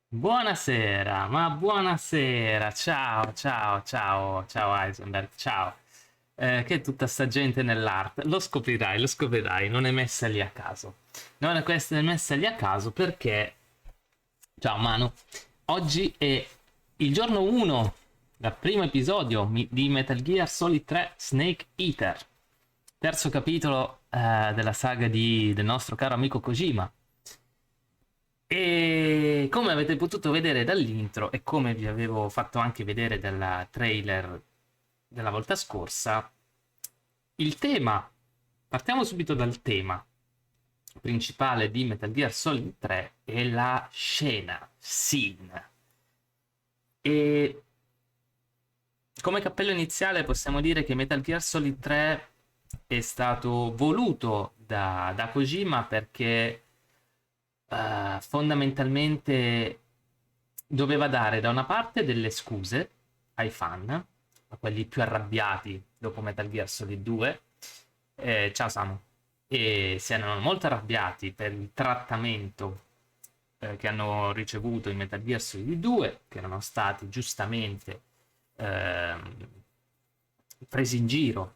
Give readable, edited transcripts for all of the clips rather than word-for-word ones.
Buonasera, ma buonasera, ciao Heisenberg, ciao. Che è tutta sta gente nell'arte? Lo scoprirai, non è messa lì a caso. Non è questa è messa lì a caso perché, ciao Manu, oggi è il giorno 1 dal primo episodio di Metal Gear Solid 3 Snake Eater, terzo capitolo della saga del nostro caro amico Kojima. E come avete potuto vedere dall'intro e come vi avevo fatto anche vedere dalla trailer della volta scorsa, il tema, partiamo subito dal tema principale di Metal Gear Solid 3 è la scene. E come cappello iniziale possiamo dire che Metal Gear Solid 3 è stato voluto da Kojima perché fondamentalmente doveva dare da una parte delle scuse ai fan, a quelli più arrabbiati dopo Metal Gear Solid 2. Ciao Samu. E si erano molto arrabbiati per il trattamento che hanno ricevuto in Metal Gear Solid 2, che erano stati giustamente presi in giro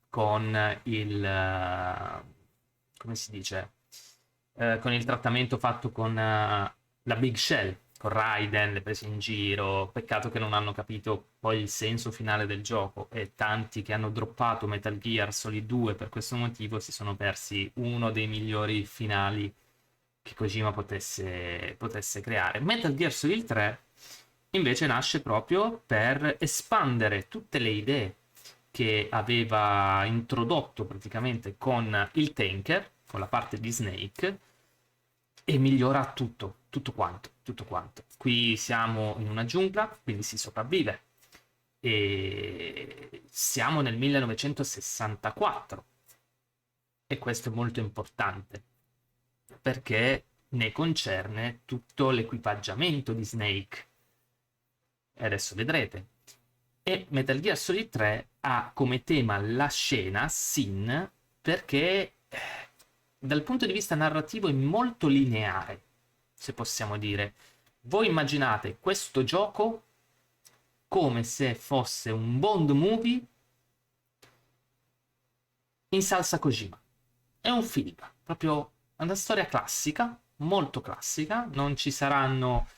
con come si dice? Con il trattamento fatto con la Big Shell, con Raiden, le prese in giro. Peccato che non hanno capito poi il senso finale del gioco, e tanti che hanno droppato Metal Gear Solid 2 per questo motivo si sono persi uno dei migliori finali che Kojima potesse creare. Metal Gear Solid 3 invece nasce proprio per espandere tutte le idee che aveva introdotto praticamente con il Tanker, con la parte di Snake, e migliora tutto quanto. Qui siamo in una giungla, quindi si sopravvive. E siamo nel 1964. E questo è molto importante, perché ne concerne tutto l'equipaggiamento di Snake. E adesso vedrete. E Metal Gear Solid 3 ha come tema la scena, Sin, perché dal punto di vista narrativo è molto lineare, se possiamo dire. Voi immaginate questo gioco come se fosse un Bond movie in salsa Kojima. È un film, proprio una storia classica, molto classica, non ci saranno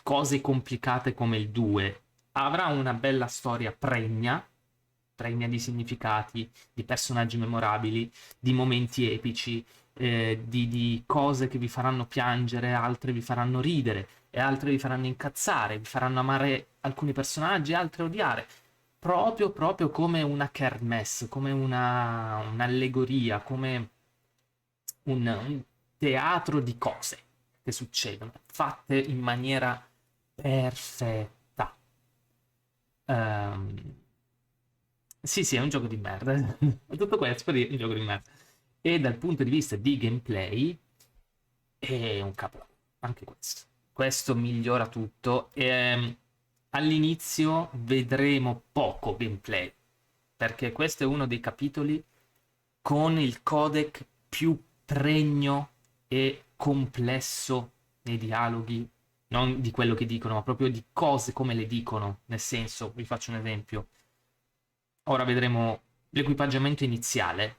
cose complicate come il 2. Avrà una bella storia pregna di significati, di personaggi memorabili, di momenti epici, di cose che vi faranno piangere, altre vi faranno ridere, e altre vi faranno incazzare, vi faranno amare alcuni personaggi, altre odiare. Proprio come una kermesse, come un'allegoria, come un teatro di cose che succedono, fatte in maniera perfetta. Sì, è un gioco di merda. Tutto questo è un gioco di merda. E dal punto di vista di gameplay è un capolavoro. Anche questo. Questo migliora tutto. All'inizio vedremo poco gameplay, perché questo è uno dei capitoli con il codec più pregno e complesso nei dialoghi, non di quello che dicono, ma proprio di cose come le dicono. Nel senso, vi faccio un esempio. Ora vedremo l'equipaggiamento iniziale.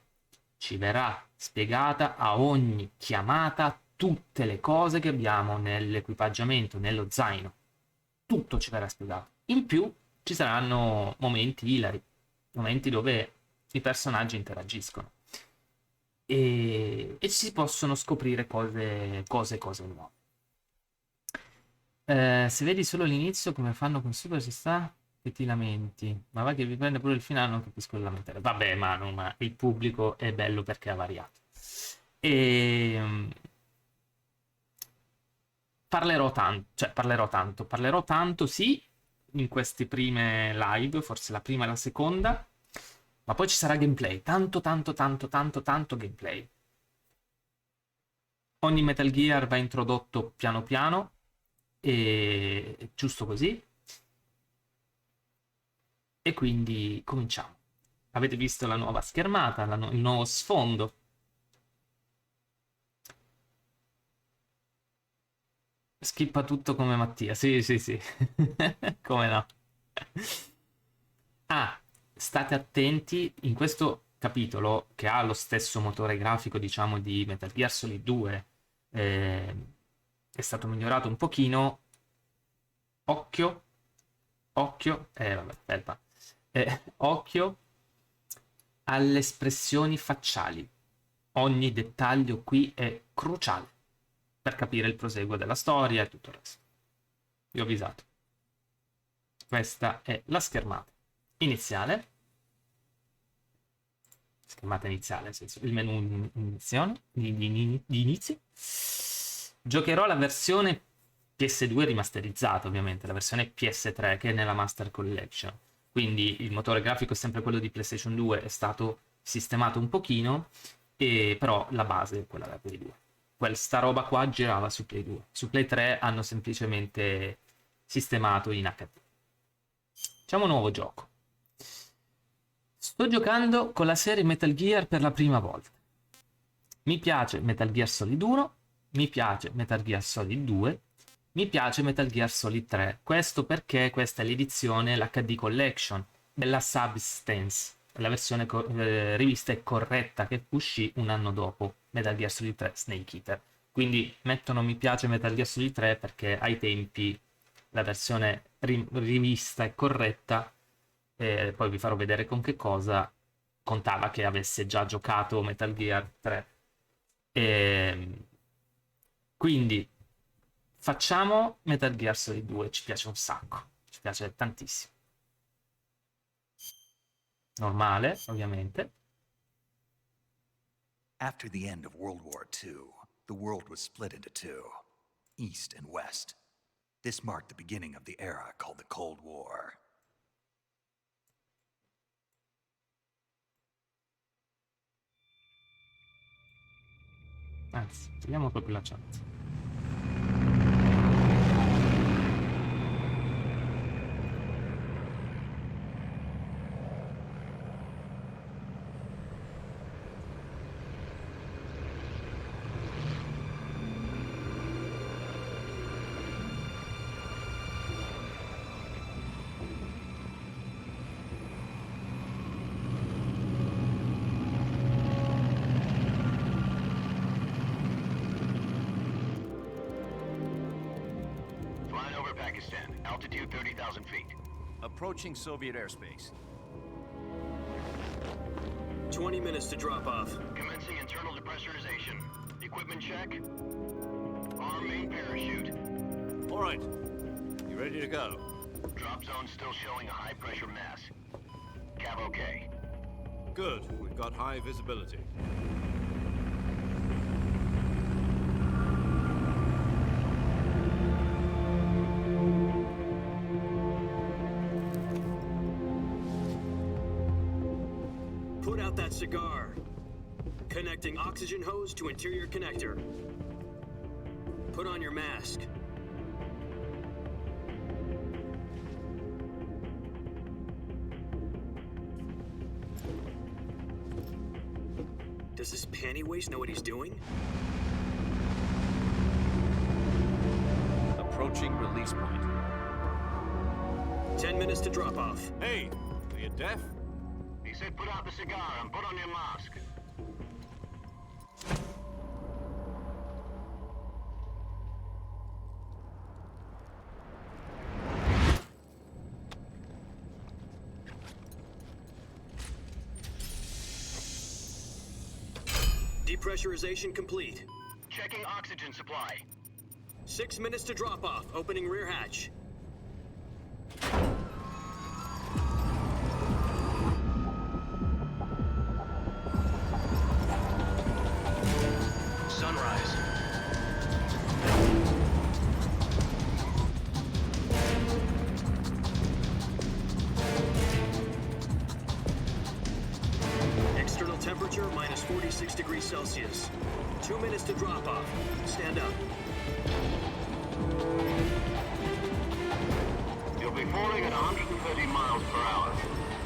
Ci verrà spiegata a ogni chiamata tutte le cose che abbiamo nell'equipaggiamento, nello zaino. Tutto ci verrà spiegato. In più ci saranno momenti ilari, momenti dove i personaggi interagiscono e si possono scoprire cose nuove. Se vedi solo l'inizio come fanno con Super si sta che ti lamenti, ma va che vi prende pure il finale, non capisco il lamentare. Vabbè, ma il pubblico è bello perché ha variato. E parlerò tanto sì, in queste prime live, forse la prima e la seconda, ma poi ci sarà gameplay, tanto gameplay. Ogni Metal Gear va introdotto piano piano, e giusto così, e quindi cominciamo. Avete visto la nuova schermata, il nuovo sfondo. Skippa tutto come Mattia. Sì, sì, sì. Come no. Ah, state attenti in questo capitolo che ha lo stesso motore grafico, diciamo, di Metal Gear Solid 2. eh, è stato migliorato un pochino. Occhio, occhio, vabbè, aspetta. Occhio alle espressioni facciali. Ogni dettaglio qui è cruciale per capire il proseguo della storia e tutto il resto. Vi ho avvisato. Questa è la schermata iniziale. Schermata iniziale, nel senso il menu di inizio. Giocherò la versione PS2 rimasterizzata, ovviamente, la versione PS3 che è nella Master Collection. Quindi il motore grafico è sempre quello di PlayStation 2, è stato sistemato un pochino, però la base è quella della Play 2. Questa roba qua girava su Play 2. Su Play 3 hanno semplicemente sistemato in HD. Facciamo un nuovo gioco. Sto giocando con la serie Metal Gear per la prima volta. Mi piace Metal Gear Solid 1, mi piace Metal Gear Solid 2, mi piace Metal Gear Solid 3. Questo perché questa è l'edizione, l'HD Collection della Substance, la versione rivista e corretta che uscì un anno dopo Metal Gear Solid 3 Snake Eater. Quindi mettono mi piace Metal Gear Solid 3 perché ai tempi la versione rivista e corretta, poi vi farò vedere con che cosa, contava che avesse già giocato Metal Gear 3. Quindi facciamo Metal Gear Solid 2, ci piace un sacco, ci piace tantissimo. Normale, ovviamente. After the end of World War II, the world was split into two, East and West. This marked the beginning of the era called the Cold War. Anzi, vediamo proprio la chat. Altitude 30,000 feet. Approaching Soviet airspace. 20 minutes to drop off. Commencing internal depressurization. Equipment check. Arm main parachute. All right. You ready to go? Drop zone still showing a high pressure mass. Cav okay. Good. We've got high visibility. Put out that cigar. Connecting oxygen hose to interior connector. Put on your mask. Does this panty waste know what he's doing? Approaching release point. 10 minutes to drop off. Hey, are you deaf? He said put out the cigar and put on your mask. Depressurization complete. Checking oxygen supply. 6 minutes to drop off. Opening rear hatch. Sunrise. External temperature minus 46 degrees Celsius. 2 minutes to drop off. Stand up. You'll be falling at 130 miles per hour.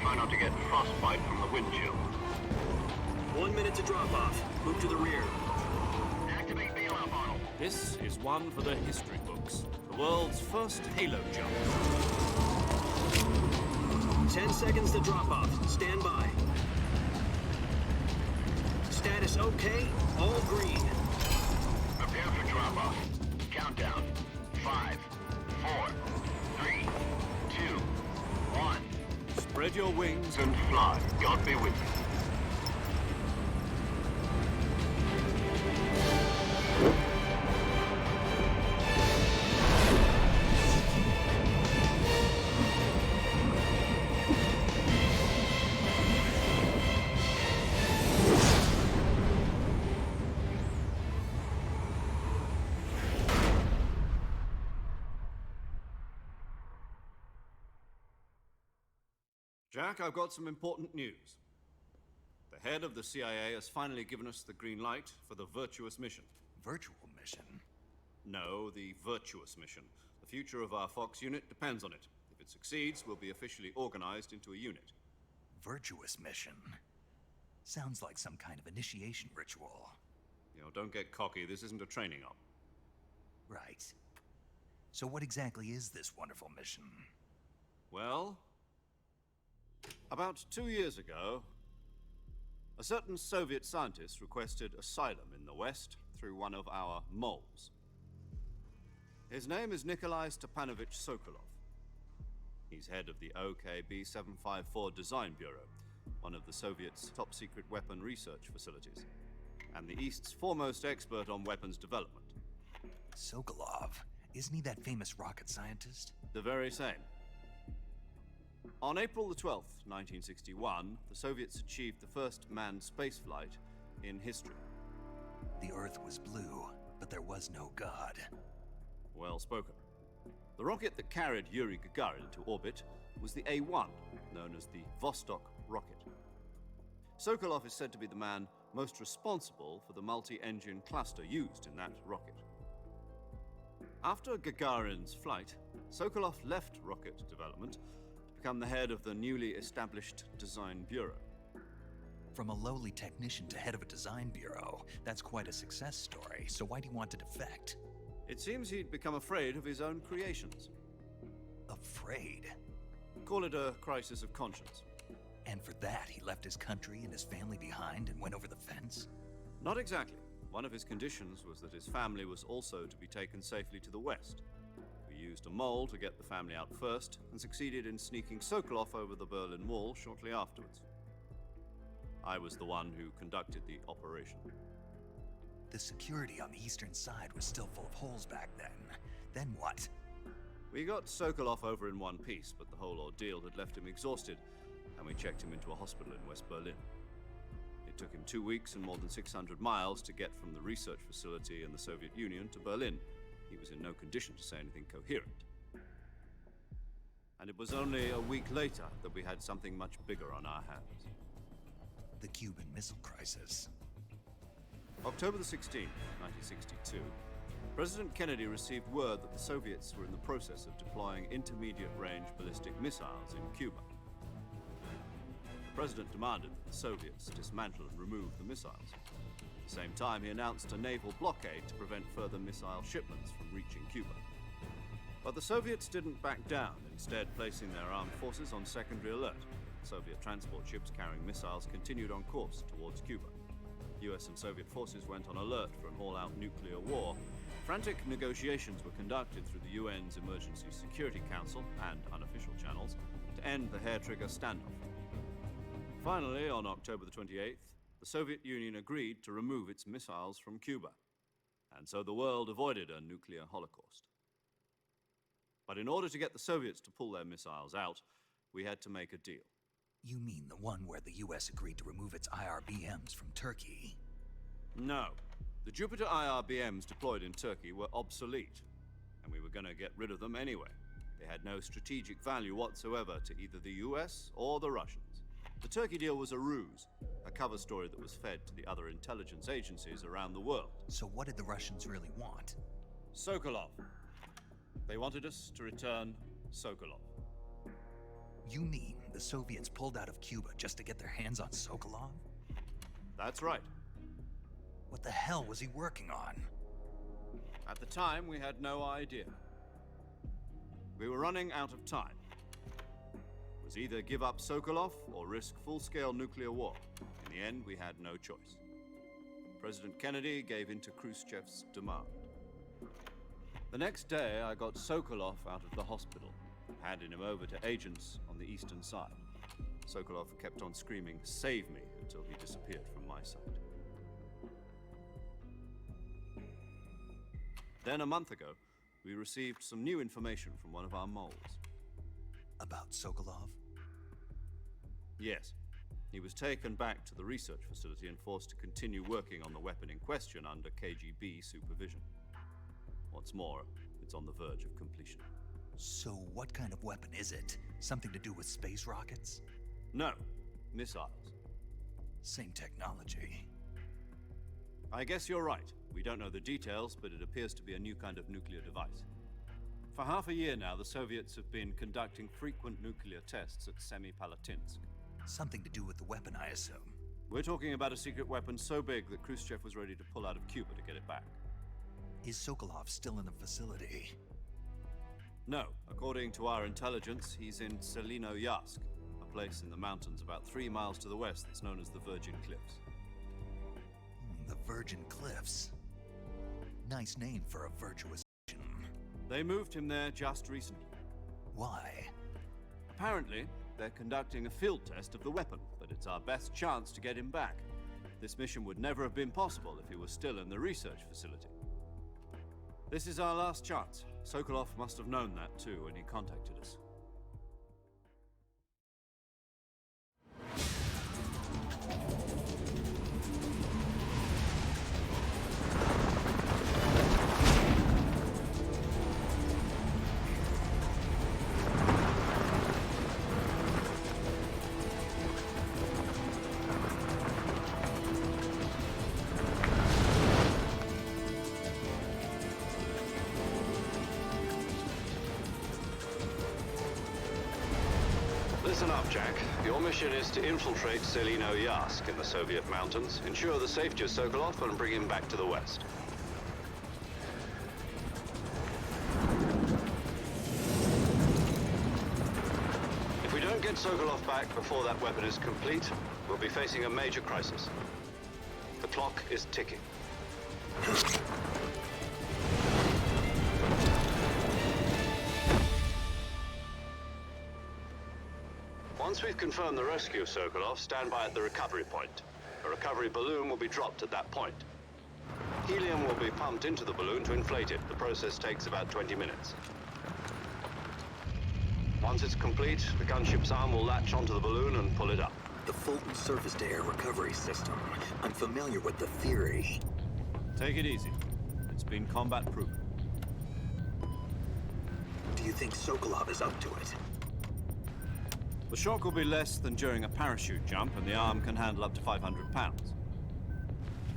Try not to get frostbite from the wind chill. 1 minute to drop off. Move to the rear. Activate bailout model. This is one for the history books. The world's first halo jump. 10 seconds to drop off. Stand by. Status okay. All green. Prepare for drop-off. Countdown. 5, 4, 3, 2, 1. Spread your wings And fly. God be with you. Jack, I've got some important news. The head of the CIA has finally given us the green light for the virtuous mission. Virtual mission? No, the virtuous mission. The future of our Fox unit depends on it. If it succeeds, we'll be officially organized into a unit. Virtuous mission? Sounds like some kind of initiation ritual. You know, don't get cocky. This isn't a training op. Right. So what exactly is this wonderful mission? Well, about 2 years ago, a certain Soviet scientist requested asylum in the West through one of our moles. His name is Nikolai Stepanovich Sokolov. He's head of the OKB-754 Design Bureau, one of the Soviets' top-secret weapon research facilities, and the East's foremost expert on weapons development. Sokolov? Isn't he that famous rocket scientist? The very same. On April the 12th, 1961, the Soviets achieved the first manned spaceflight in history. The Earth was blue, but there was no God. Well spoken. The rocket that carried Yuri Gagarin to orbit was the A-1, known as the Vostok rocket. Sokolov is said to be the man most responsible for the multi-engine cluster used in that rocket. After Gagarin's flight, Sokolov left rocket development to become the head of the newly established Design Bureau. From a lowly technician to head of a design bureau, that's quite a success story, so why do you want to defect? It seems he'd become afraid of his own creations. Afraid? Call it a crisis of conscience. And for that, he left his country and his family behind and went over the fence? Not exactly. One of his conditions was that his family was also to be taken safely to the West. We used a mole to get the family out first, and succeeded in sneaking Sokolov over the Berlin Wall shortly afterwards. I was the one who conducted the operation. The security on the eastern side was still full of holes back then. Then what? We got Sokolov over in one piece, but the whole ordeal had left him exhausted, and we checked him into a hospital in West Berlin. It took him 2 weeks and more than 600 miles to get from the research facility in the Soviet Union to Berlin. He was in no condition to say anything coherent. And it was only a week later that we had something much bigger on our hands. The Cuban Missile Crisis. October the 16th, 1962, President Kennedy received word that the Soviets were in the process of deploying intermediate-range ballistic missiles in Cuba. The President demanded that the Soviets dismantle and remove the missiles. At the same time, he announced a naval blockade to prevent further missile shipments from reaching Cuba. But the Soviets didn't back down, instead placing their armed forces on secondary alert. Soviet transport ships carrying missiles continued on course towards Cuba. US and Soviet forces went on alert for an all-out nuclear war. Frantic negotiations were conducted through the UN's Emergency Security Council and unofficial channels to end the hair-trigger standoff. Finally, on October the 28th, the the Soviet Union agreed to remove its missiles from Cuba, and so the world avoided a nuclear holocaust. But in order to get the Soviets to pull their missiles out, we had to make a deal. You mean the one where the US agreed to remove its IRBMs from Turkey? No. The Jupiter IRBMs deployed in Turkey were obsolete, and we were going to get rid of them anyway. They had no strategic value whatsoever to either the US or the Russians. The Turkey deal was a ruse, a cover story that was fed to the other intelligence agencies around the world. So what did the Russians really want? Sokolov. They wanted us to return Sokolov. You mean the Soviets pulled out of Cuba just to get their hands on Sokolov? That's right. What the hell was he working on? At the time, we had no idea. We were running out of time. It was either give up Sokolov or risk full-scale nuclear war. In the end, we had no choice. President Kennedy gave in to Khrushchev's demand. The next day, I got Sokolov out of the hospital, handed him over to agents on the eastern side. Sokolov kept on screaming, "Save me," until he disappeared from my sight. Then a month ago, we received some new information from one of our moles. About Sokolov? Yes. He was taken back to the research facility and forced to continue working on the weapon in question under KGB supervision. What's more, it's on the verge of completion. So what kind of weapon is it? Something to do with space rockets? No, missiles. Same technology. I guess you're right. We don't know the details, but it appears to be a new kind of nuclear device. For half a year now, the Soviets have been conducting frequent nuclear tests at Semipalatinsk. Something to do with the weapon, I assume. We're talking about a secret weapon so big that Khrushchev was ready to pull out of Cuba to get it back. Is Sokolov still in the facility? No. According to our intelligence, he's in Selino-Yarsk, a place in the mountains about 3 miles to the west that's known as the Virgin Cliffs. The Virgin Cliffs. Nice name for a virtuous mission. They moved him there just recently. Why? Apparently, they're conducting a field test of the weapon, but it's our best chance to get him back. This mission would never have been possible if he was still in the research facility. This is our last chance. Sokolov must have known that too when he contacted us. Listen up, Jack. Your mission is to infiltrate Selino-Yarsk in the Soviet mountains, ensure the safety of Sokolov, and bring him back to the west. If we don't get Sokolov back before that weapon is complete, we'll be facing a major crisis. The clock is ticking. Once we've confirmed the rescue of Sokolov, stand by at the recovery point. A recovery balloon will be dropped at that point. Helium will be pumped into the balloon to inflate it. The process takes about 20 minutes. Once it's complete, the gunship's arm will latch onto the balloon and pull it up. The Fulton surface-to-air recovery system. I'm familiar with the theory. Take it easy. It's been combat-proven. Do you think Sokolov is up to it? The shock will be less than during a parachute jump, and the arm can handle up to 500 pounds.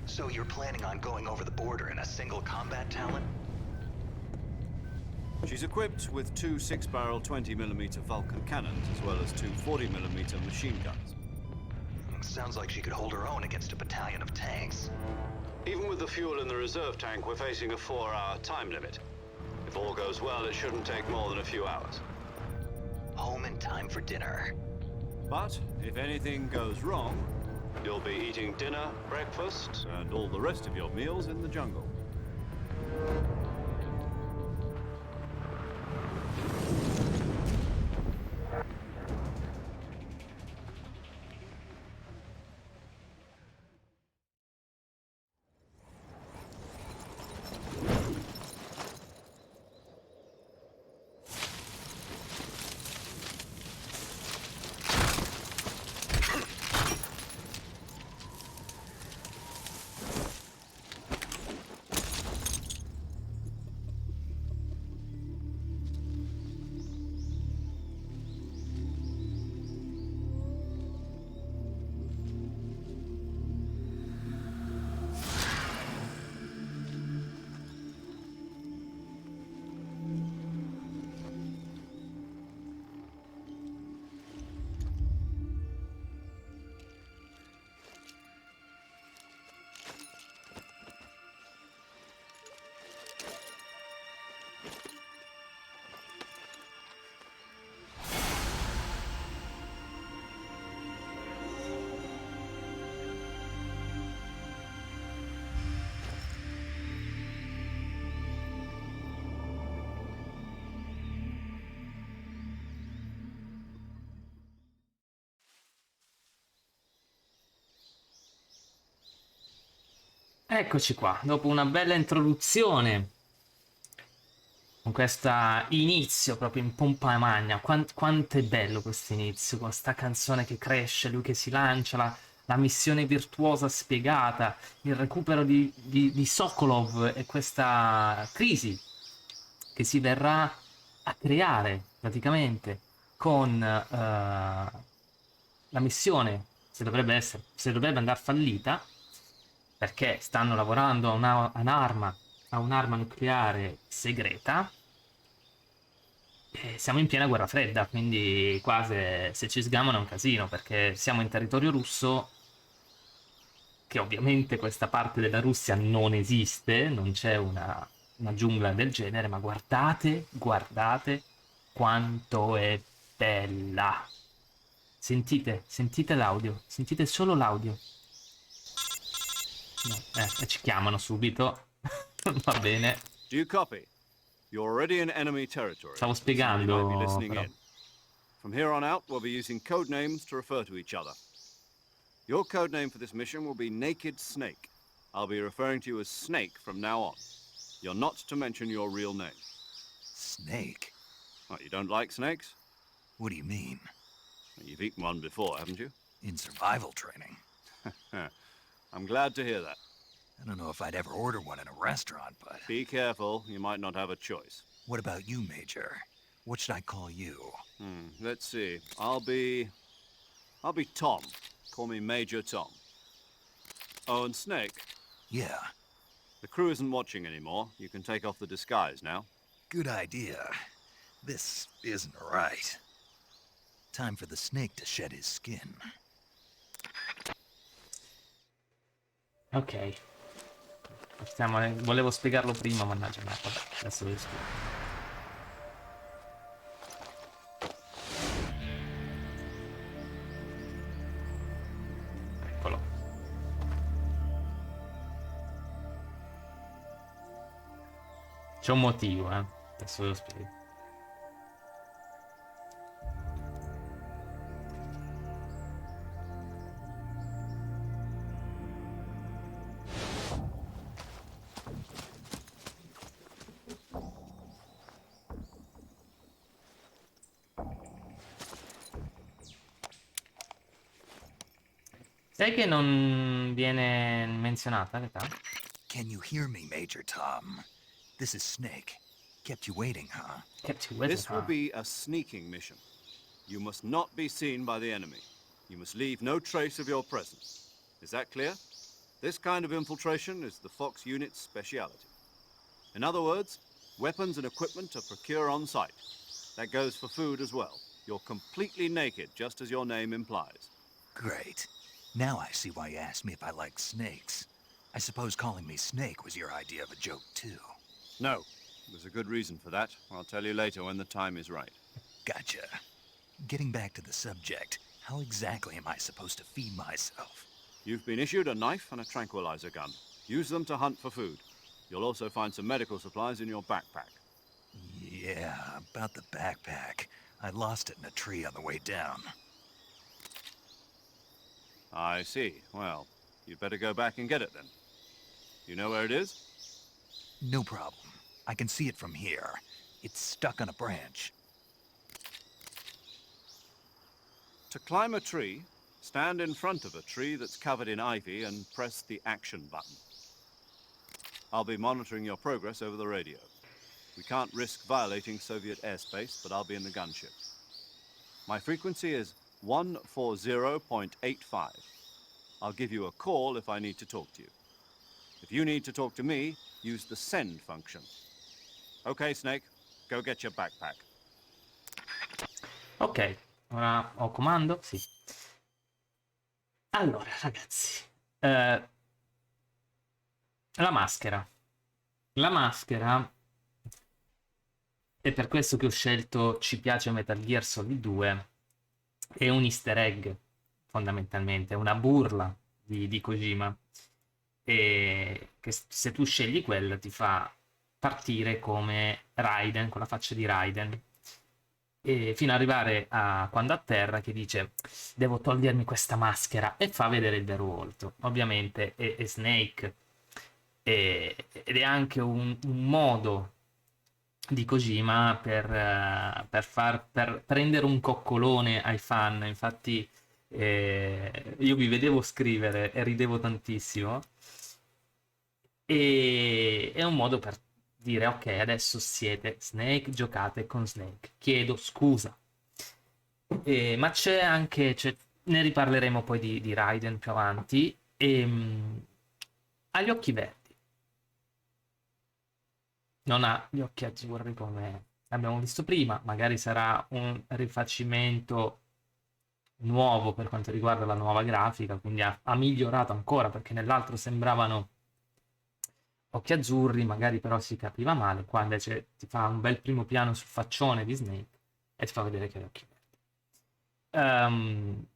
So you're planning on going over the border in a single combat talon? She's equipped with 2 6-barrel 20mm Vulcan cannons, as well as 2 40mm machine guns. Sounds like she could hold her own against a battalion of tanks. Even with the fuel in the reserve tank, we're facing a 4-hour time limit. If all goes well, it shouldn't take more than a few hours. Home in time for dinner. But if anything goes wrong, you'll be eating dinner, breakfast, and all the rest of your meals in the jungle. Eccoci qua, dopo una bella introduzione, con questo inizio proprio in pompa magna. Quanto è bello questo inizio, con sta canzone che cresce, lui che si lancia, la missione virtuosa spiegata, il recupero di Sokolov e questa crisi che si verrà a creare praticamente con la missione, se dovrebbe andare fallita, perché stanno lavorando a un'arma nucleare segreta. Siamo in piena guerra fredda, quindi qua se ci sgamano è un casino, perché siamo in territorio russo, che ovviamente questa parte della Russia non esiste, non c'è una giungla del genere, ma guardate quanto è bella. Sentite l'audio, sentite solo l'audio. No, e ci chiamano subito. Va bene. Do you copy? You're already in enemy territory. Stavo Somebody might be spiegando, listening però. in. From here on out, we'll be using code names to refer to each other. Your code name for this mission will be Naked Snake. I'll be referring to you as Snake from now on. You're not to mention your real name. Snake? What, you don't like snakes? What do you mean? You've eaten one before, haven't you? In survival training? I'm glad to hear that. I don't know if I'd ever order one in a restaurant, but... Be careful, you might not have a choice. What about you, Major? What should I call you? Let's see. I'll be Tom. Call me Major Tom. Oh, and Snake. Yeah, The crew isn't watching anymore. You can take off the disguise now. good idea. This isn't right. Time for the snake to shed his skin. Ok. Volevo spiegarlo prima, mannaggia, ma vabbè, adesso lo spiego. Eccolo. C'è un motivo, adesso ve lo spiego. Sai che non viene menzionata l'età? Can you hear me, Major Tom? This is Snake. Kept you waiting, huh? Kept you waiting, This will be a sneaking mission. You must not be seen by the enemy. You must leave no trace of your presence. Is that clear? This kind of infiltration is the Fox unit's speciality. In other words, weapons and equipment are procured on site. That goes for food as well. You're completely naked, just as your name implies. Great. Now I see why you asked me if I like snakes. I suppose calling me Snake was your idea of a joke, too. No, there's a good reason for that. I'll tell you later when the time is right. Gotcha. Getting back to the subject, how exactly am I supposed to feed myself? You've been issued a knife and a tranquilizer gun. Use them to hunt for food. You'll also find some medical supplies in your backpack. Yeah, about the backpack. I lost it in a tree on the way down. I see. Well, you'd better go back and get it then. You know where it is? No problem. I can see it from here. It's stuck on a branch. To climb a tree, stand in front of a tree that's covered in ivy and press the action button. I'll be monitoring your progress over the radio. We can't risk violating Soviet airspace, but I'll be in the gunship. My frequency is 140.85. I'll give you a call if I need to talk to you. If you need to talk to me, use the send function. Okay, Snake, go get your backpack. Ok, ora ho comando? Sì. Allora, ragazzi, la maschera. La maschera, è per questo che ho scelto Ci piace Metal Gear Solid 2, è un easter egg, fondamentalmente, è una burla di Kojima. E che se tu scegli quella ti fa partire come Raiden, con la faccia di Raiden, e fino ad arrivare a quando atterra che dice devo togliermi questa maschera e fa vedere il vero volto. Ovviamente è Snake, ed è anche un modo di Kojima per prendere un coccolone ai fan. Infatti io vi vedevo scrivere e ridevo tantissimo, e è un modo per dire ok, adesso siete Snake, giocate con Snake, chiedo scusa. Ma c'è anche, ne riparleremo poi di Raiden più avanti, ha gli occhi verdi, non ha gli occhi azzurri come abbiamo visto prima. Magari sarà un rifacimento nuovo per quanto riguarda la nuova grafica, quindi ha migliorato ancora, perché nell'altro sembravano occhi azzurri, magari però si capiva male. Qua invece ti fa un bel primo piano sul faccione di Snake e ti fa vedere che ha gli occhi verdi.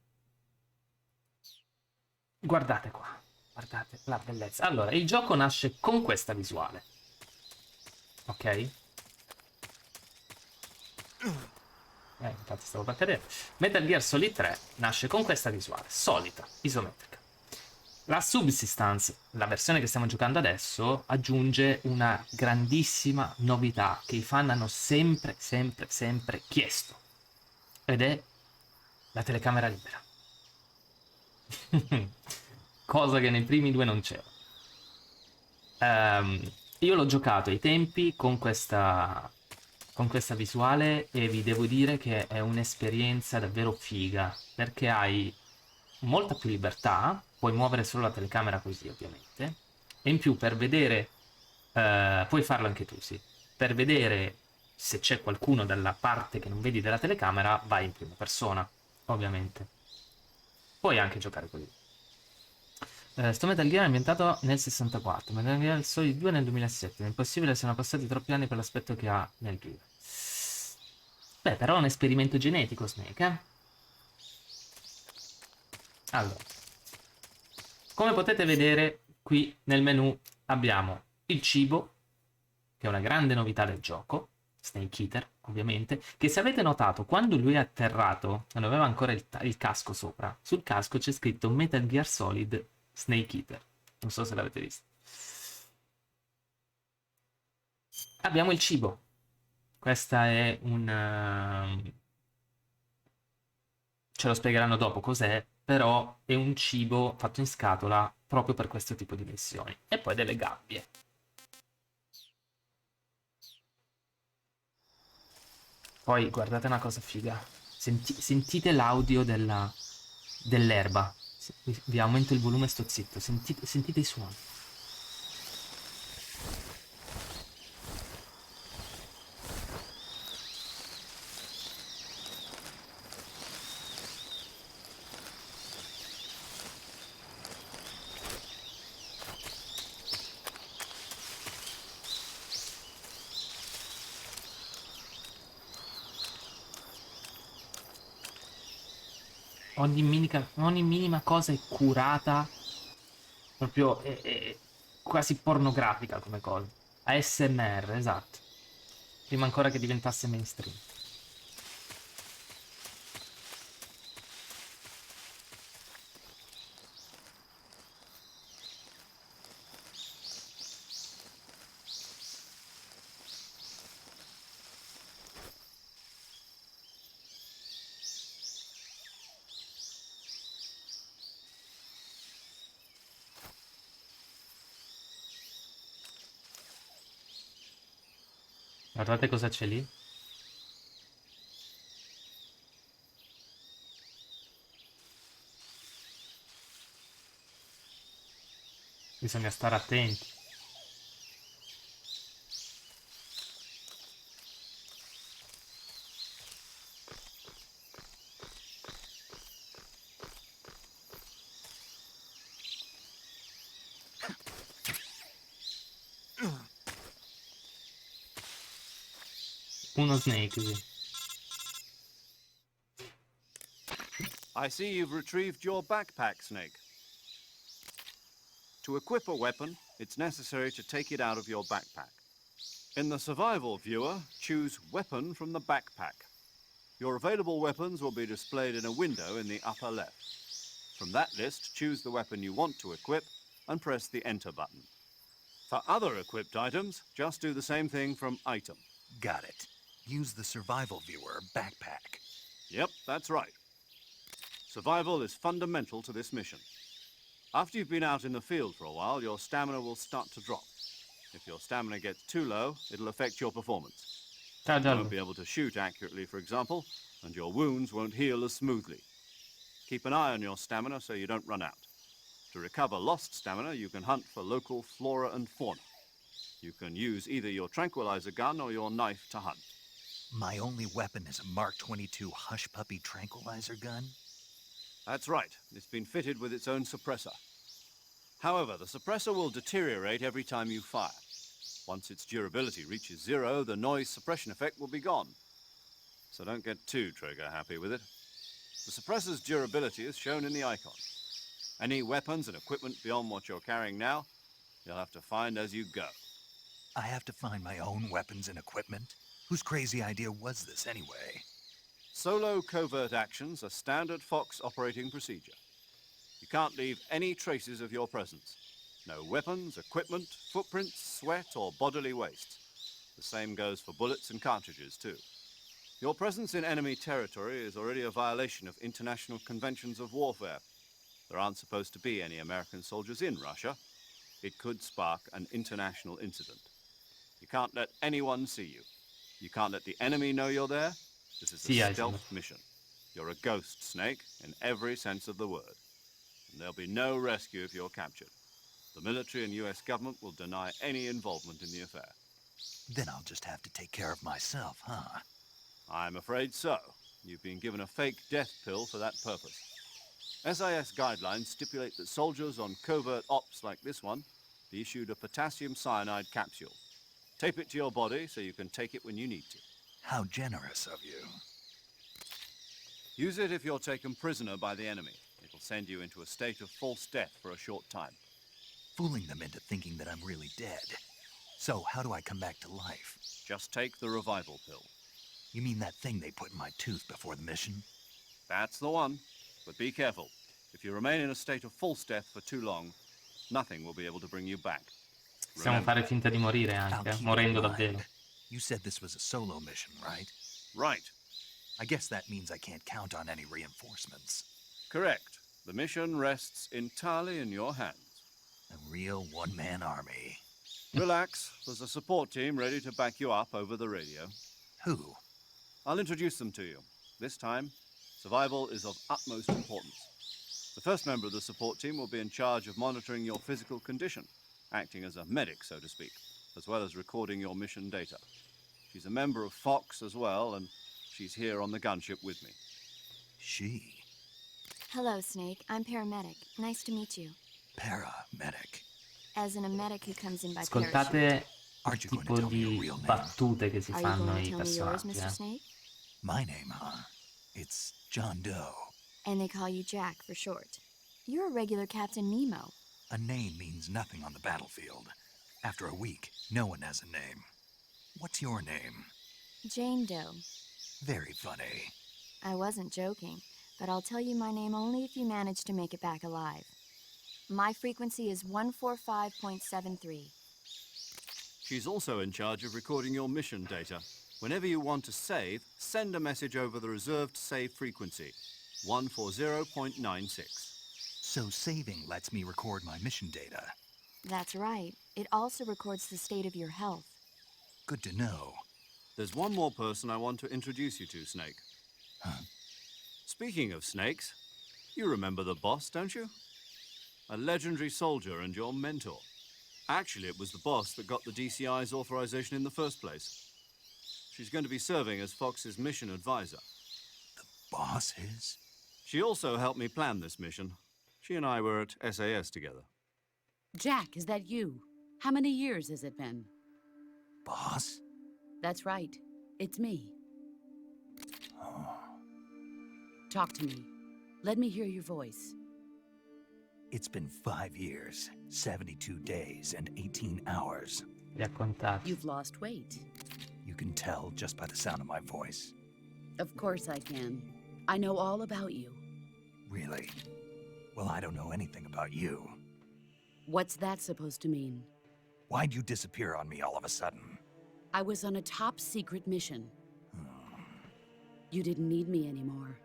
Guardate qua, guardate la bellezza. Allora, il gioco nasce con questa visuale, ok? Infatti stavo per cadere. Metal Gear Solid 3 nasce con questa visuale, solita, isometrica. La Subsistance, la versione che stiamo giocando adesso, aggiunge una grandissima novità che i fan hanno sempre, sempre, sempre chiesto. Ed è la telecamera libera. Cosa che nei primi due non c'era. Io l'ho giocato ai tempi con questa visuale e vi devo dire che è un'esperienza davvero figa, perché hai molta più libertà, puoi muovere solo la telecamera così ovviamente, e in più per vedere, puoi farlo anche tu, sì, per vedere se c'è qualcuno dalla parte che non vedi della telecamera vai in prima persona, ovviamente. Puoi anche giocare così. Sto Metal Gear è ambientato nel 64, Metal Gear Solid 2 nel 2007. È impossibile, siano passati troppi anni per l'aspetto che ha nel 2. Beh, però è un esperimento genetico, Snake, eh? Allora, come potete vedere qui nel menu abbiamo il cibo, che è una grande novità del gioco, Snake Eater, ovviamente, che se avete notato, quando lui è atterrato, non aveva ancora il casco sopra, sul casco c'è scritto Metal Gear Solid Snake Eater. Non so se l'avete visto. Abbiamo il cibo. Questa è ce lo spiegheranno dopo cos'è, però è un cibo fatto in scatola proprio per questo tipo di missioni. E poi delle gabbie. Poi guardate una cosa figa. Sentite l'audio dell'erba. Vi aumento il volume, sto zitto. Sentite i suoni. Ogni minima cosa è curata, proprio è quasi pornografica come cosa. ASMR, esatto. Prima ancora che diventasse mainstream. Guardate cosa c'è lì. Bisogna stare attenti. Uno Snake, sì. I see you've retrieved your backpack, Snake. To equip a weapon, it's necessary to take it out of your backpack. In the survival viewer, choose Weapon from the backpack. Your available weapons will be displayed in a window in the upper left. From that list, choose the weapon you want to equip and press the Enter button. For other equipped items, just do the same thing from item. Got it. Use the survival viewer backpack. Yep, that's right. Survival is fundamental to this mission. After you've been out in the field for a while, your stamina will start to drop. If your stamina gets too low, it'll affect your performance. Ciao You Giorgio. won't be able to shoot accurately, for example, and your wounds won't heal as smoothly. Keep an eye on your stamina so you don't run out. To recover lost stamina, you can hunt for local flora and fauna. You can use either your tranquilizer gun or your knife to hunt. My only weapon is a Mark 22 Hush Puppy tranquilizer gun? That's right. It's been fitted with its own suppressor. However, the suppressor will deteriorate every time you fire. Once its durability reaches 0, the noise suppression effect will be gone. So don't get too trigger-happy with it. The suppressor's durability is shown in the icon. Any weapons and equipment beyond what you're carrying now, you'll have to find as you go. I have to find my own weapons and equipment? Whose crazy idea was this anyway? Solo covert actions are standard Fox operating procedure. You can't leave any traces of your presence. No weapons, equipment, footprints, sweat, or bodily waste. The same goes for bullets and cartridges, too. Your presence in enemy territory is already a violation of international conventions of warfare. There aren't supposed to be any American soldiers in Russia. It could spark an international incident. You can't let anyone see you. You can't let the enemy know you're there. This is Sì, a Eisenberg. stealth mission. You're a ghost, Snake, in every sense of the word. And there'll be no rescue if you're captured. The military and US government will deny any involvement in the affair. Then I'll just have to take care of myself, huh? I'm afraid so. You've been given a fake death pill for that purpose. SIS guidelines stipulate that soldiers on covert ops like this one be issued a potassium cyanide capsule. Tape it to your body so you can take it when you need to. How generous of you. Use it if you're taken prisoner by the enemy. It'll send you into a state of false death for a short time. Fooling them into thinking that I'm really dead. So how do I come back to life? Just take the revival pill. You mean that thing they put in my tooth before the mission? That's the one. But be careful. If you remain in a state of false death for too long, nothing will be able to bring you back. Possiamo Remember. fare finta di morire I'll anche, keep morendo in mind. davvero. You said this was a solo mission, right? Right. I guess that means I can't count on any reinforcements. Correct. The mission rests entirely in your hands. A real one-man army. Relax. There's a support team ready to back you up over the radio. Who? I'll introduce them to you. This time, survival is of utmost importance. The first member of the support team will be in charge of monitoring your physical condition, acting as a medic, so to speak, as well as recording your mission data. She's a member of Fox as well, and she's here on the gunship with me. She. Hello, Snake. I'm paramedic. Nice to meet you. Paramedic. As in a medic who comes in by parachute. Ascoltate Aren't you il going tipo to tell me your di real name? battute che si Are you fanno going i to tell me yours, personaggi. Mr. Snake? My name, huh? It's John Doe. And they call you Jack for short. You're a regular Captain Nemo. A name means nothing on the battlefield. After a week, no one has a name. What's your name? Jane Doe. Very funny. I wasn't joking, but I'll tell you my name only if you manage to make it back alive. My frequency is 145.73. She's also in charge of recording your mission data. Whenever you want to save, send a message over the reserved save frequency, 140.96. So saving lets me record my mission data. That's right. It also records the state of your health. Good to know. There's one more person I want to introduce you to, Snake. Huh? Speaking of snakes, you remember the boss, don't you? A legendary soldier and your mentor. Actually, it was the boss that got the DCI's authorization in the first place. She's going to be serving as Fox's mission advisor. Boss is? She also helped me plan this mission. She and I were at SAS together. Jack, is that you? How many years has it been? Boss? That's right. It's me. Oh. Talk to me. Let me hear your voice. It's been 5 years, 72 days, and 18 hours. Li ha contati. You've lost weight. You can tell just by the sound of my voice. Of course I can. I know all about you. Really? Well, I don't know anything about you. What's that supposed to mean? Why'd you disappear on me all of a sudden? I was on a top-secret mission. You didn't need me anymore.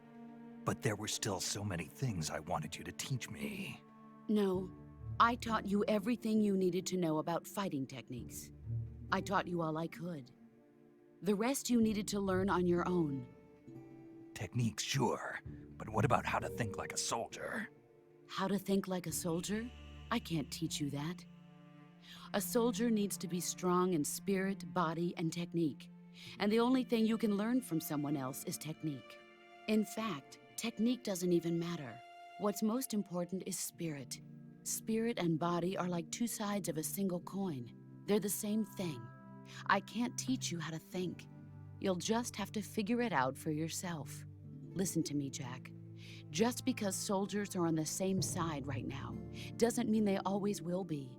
But there were still so many things I wanted you to teach me. No, I taught you everything you needed to know about fighting techniques. I taught you all I could. The rest you needed to learn on your own. Techniques, sure. But what about how to think like a soldier? How to think like a soldier? I can't teach you that. A soldier needs to be strong in spirit, body, and technique. And the only thing you can learn from someone else is technique. In fact, technique doesn't even matter. What's most important is spirit. Spirit and body are like two sides of a single coin. They're the same thing. I can't teach you how to think. You'll just have to figure it out for yourself. Listen to me, Jack. Just because soldiers are on the same side right now doesn't mean they always will be.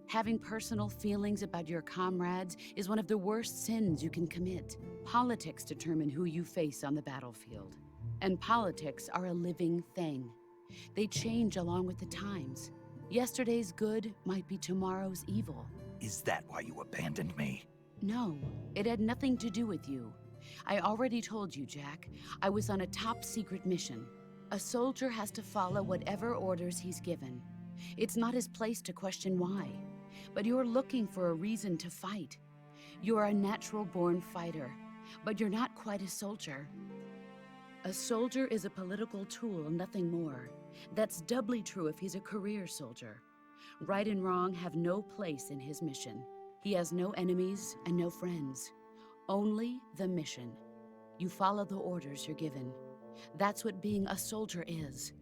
Having personal feelings about your comrades is one of the worst sins you can commit. Politics determine who you face on the battlefield. And politics are a living thing. They change along with the times. Yesterday's good might be tomorrow's evil. Is that why you abandoned me? No, it had nothing to do with you. I already told you, Jack. I was on a top-secret mission. A soldier has to follow whatever orders he's given. It's not his place to question why. But you're looking for a reason to fight. You're a natural-born fighter, but you're not quite a soldier. A soldier is a political tool, nothing more. That's doubly true if he's a career soldier. Right and wrong have no place in his mission. He has no enemies and no friends. Only the mission. You follow the orders you're given. That's what being a soldier is.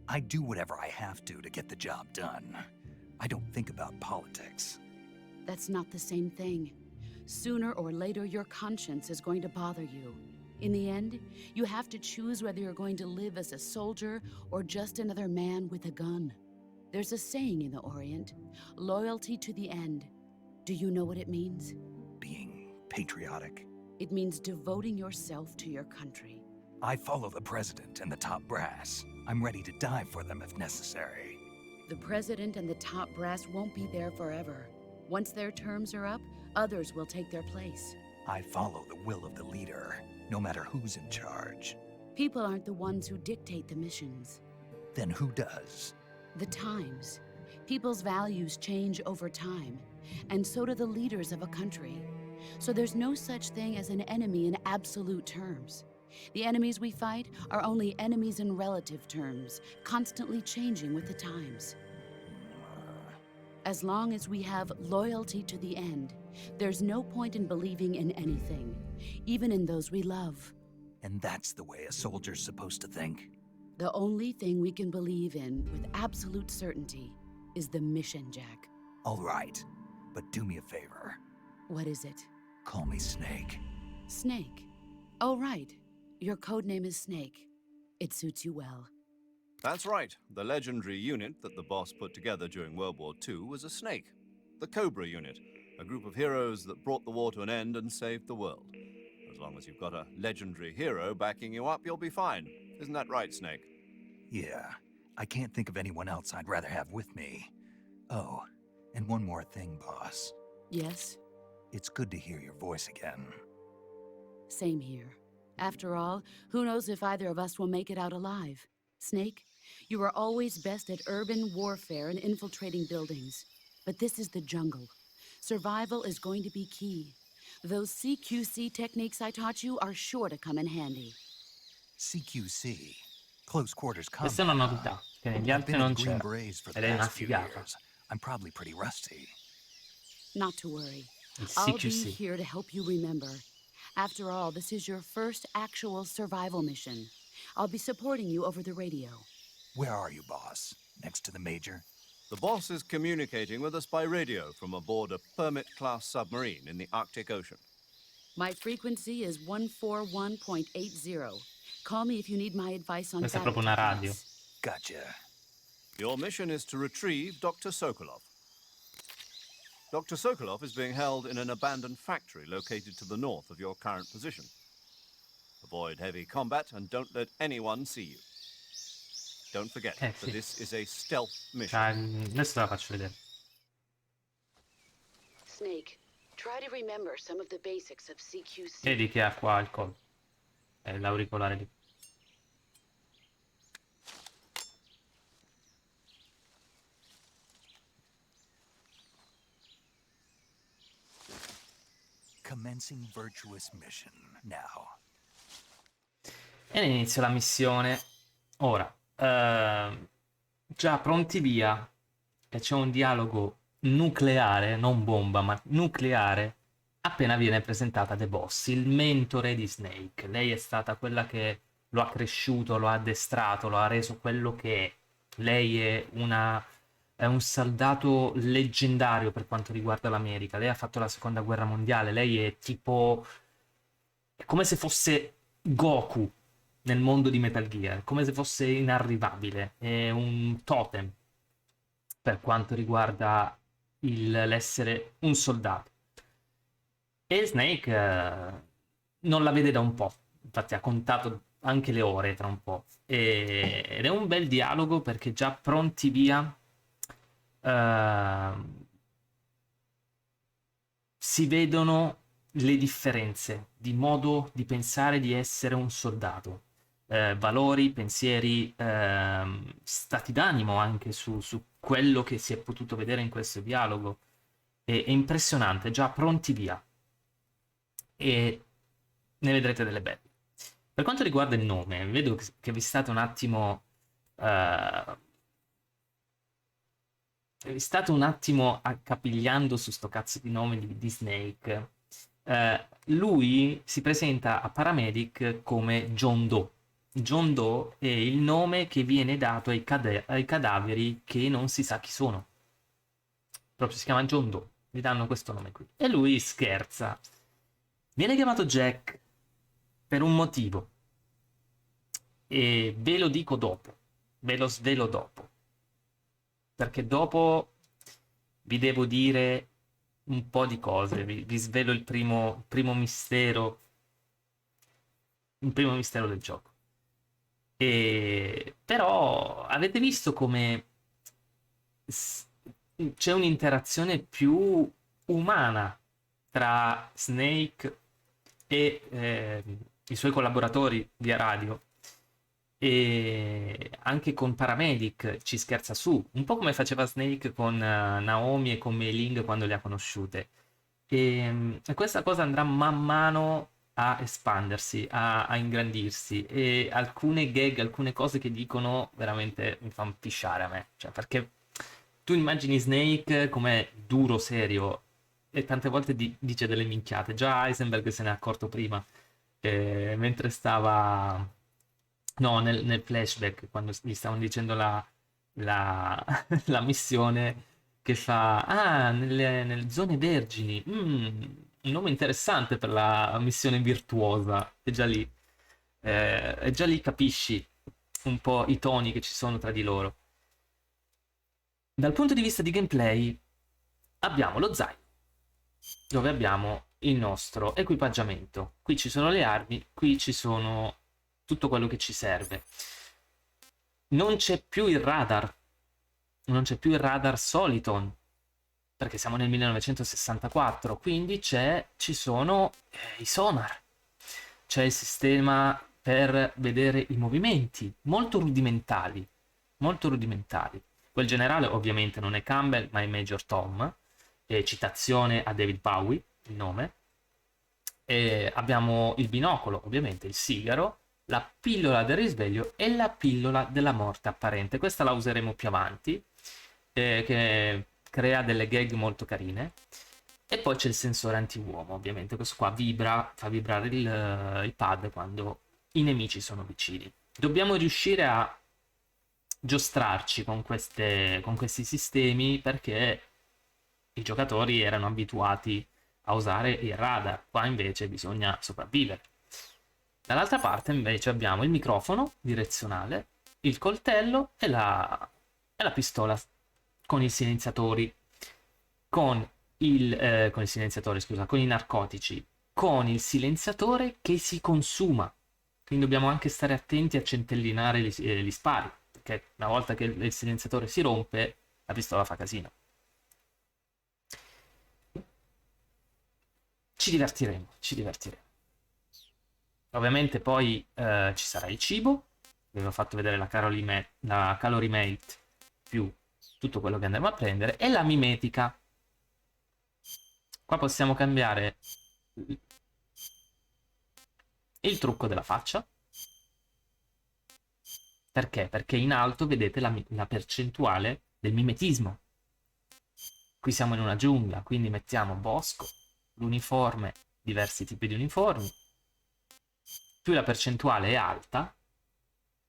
I do whatever I have to get the job done. I don't think about politics. That's not the same thing. Sooner or later, your conscience is going to bother you. In the end, you have to choose whether you're going to live as a soldier or just another man with a gun. There's a saying in the Orient, loyalty to the end. Do you know what it means? Being patriotic. It means devoting yourself to your country. I follow the president and the top brass. I'm ready to die for them if necessary. The president and the top brass won't be there forever. Once their terms are up, others will take their place. I follow the will of the leader, no matter who's in charge. People aren't the ones who dictate the missions. Then who does? The times. People's values change over time, and so do the leaders of a country. So there's no such thing as an enemy in absolute terms. The enemies we fight are only enemies in relative terms, constantly changing with the times. As long as we have loyalty to the end, there's no point in believing in anything, even in those we love. And that's the way a soldier's supposed to think? The only thing we can believe in with absolute certainty is the mission, Jack. All right, but do me a favor. What is it? Call me Snake. Snake. Oh, right. Your code name is Snake. It suits you well. That's right. The legendary unit that the boss put together during World War II was a snake. The Cobra unit, a group of heroes that brought the war to an end and saved the world. As long as you've got a legendary hero backing you up, you'll be fine. Isn't that right, Snake? Yeah, I can't think of anyone else I'd rather have with me. Oh, and one more thing, boss. Yes? It's good to hear your voice again. Same here. After all, who knows if either of us will make it out alive? Snake, you are always best at urban warfare and infiltrating buildings. But this is the jungle. Survival is going to be key. Those CQC techniques I taught you are sure to come in handy. CQC? Close quarters combat. Questa è una novità, che negli I've altri been non at Green c'era. Berets for the Ed è una past few figata. years. I'm probably pretty rusty. Not to worry. Il I'll be CQC. here to help you remember. After all, this is your first actual survival mission. I'll be supporting you over the radio. Where are you, boss? Next to the major? The boss is communicating with us by radio from aboard a Permit-class submarine in the Arctic Ocean. My frequency is 141.80. Call me if you need my advice on Questa è battle proprio una radio. techniques. Gotcha. Your mission is to retrieve Dr. Sokolov. Dr. Sokolov is being held in an abandoned factory located to the north of your current position. Avoid heavy combat and don't let anyone see you. Don't forget that sì. this is a stealth mission. Adesso te la faccio vedere. Snake, try to remember some of the basics of CQC. Vedi che ha qua il collo. È l'auricolare lì. Commencing virtuous mission now. E inizia la missione. Ora, già pronti via. E c'è un dialogo nucleare, non bomba, ma nucleare, appena viene presentata The Boss, il mentore di Snake. Lei è stata quella che lo ha cresciuto, lo ha addestrato, lo ha reso quello che è. Lei è un soldato leggendario per quanto riguarda l'America. Lei ha fatto la seconda guerra mondiale. Lei è tipo... è come se fosse Goku nel mondo di Metal Gear, come se fosse inarrivabile. È un totem per quanto riguarda l'essere un soldato. E Snake non la vede da un po', infatti ha contato anche le ore tra un po'. Ed è un bel dialogo perché già pronti via si vedono le differenze di modo di pensare di essere un soldato. Valori, pensieri, stati d'animo anche su quello che si è potuto vedere in questo dialogo. È impressionante, già pronti via. E ne vedrete delle belle. Per quanto riguarda il nome, vedo che vi state un attimo... vi state un attimo accapigliando su sto cazzo di nome di Snake. Lui si presenta a Paramedic come John Doe. John Doe è il nome che viene dato ai cadaveri che non si sa chi sono. Proprio si chiama John Doe. Gli danno questo nome qui. E lui scherza. Viene chiamato Jack per un motivo. E ve lo dico dopo. Ve lo svelo dopo. Perché dopo vi devo dire un po' di cose. Vi svelo il primo mistero. Il primo mistero del gioco. Però avete visto come c'è un'interazione più umana tra Snake e i suoi collaboratori via radio, e anche con Paramedic ci scherza su, un po' come faceva Snake con Naomi e con Mei Ling quando le ha conosciute. E questa cosa andrà man mano a espandersi, a ingrandirsi, e alcune gag, alcune cose che dicono veramente mi fanno pisciare a me, cioè, perché tu immagini Snake come duro, serio, e tante volte dice delle minchiate. Già Heisenberg se ne è accorto prima, mentre stava... no, nel flashback, quando gli stavano dicendo la missione, che fa... ah, nelle zone vergini. Un nome interessante per la missione virtuosa. E già lì capisci un po' i toni che ci sono tra di loro. Dal punto di vista di gameplay abbiamo lo zaino, dove abbiamo il nostro equipaggiamento. Qui ci sono le armi, qui ci sono tutto quello che ci serve. Non c'è più il radar, non c'è più il radar Soliton, perché siamo nel 1964, quindi ci sono i sonar, c'è il sistema per vedere i movimenti, molto rudimentali, molto rudimentali. Quel generale ovviamente non è Campbell, ma è Major Tom, citazione a David Bowie, il nome. E abbiamo il binocolo, ovviamente, il sigaro, la pillola del risveglio e la pillola della morte apparente. Questa la useremo più avanti, che crea delle gag molto carine. E poi c'è il sensore anti-uomo, ovviamente. Questo qua fa vibrare il pad quando i nemici sono vicini. Dobbiamo riuscire a giostrarci con questi sistemi, perché i giocatori erano abituati a usare il radar. Qua invece bisogna sopravvivere. Dall'altra parte invece abbiamo il microfono direzionale, il coltello e la pistola con i silenziatori, con i narcotici, con il silenziatore che si consuma. Quindi dobbiamo anche stare attenti a centellinare gli spari, perché una volta che il silenziatore si rompe, la pistola fa casino. ci divertiremo, ci divertiremo. Ovviamente poi ci sarà il cibo, vi avevo fatto vedere la calorimate più tutto quello che andremo a prendere, e la mimetica. Qua possiamo cambiare il trucco della faccia. Perché? Perché in alto vedete la percentuale del mimetismo. Qui siamo in una giungla, quindi mettiamo bosco, l'uniforme, diversi tipi di uniformi. Più la percentuale è alta,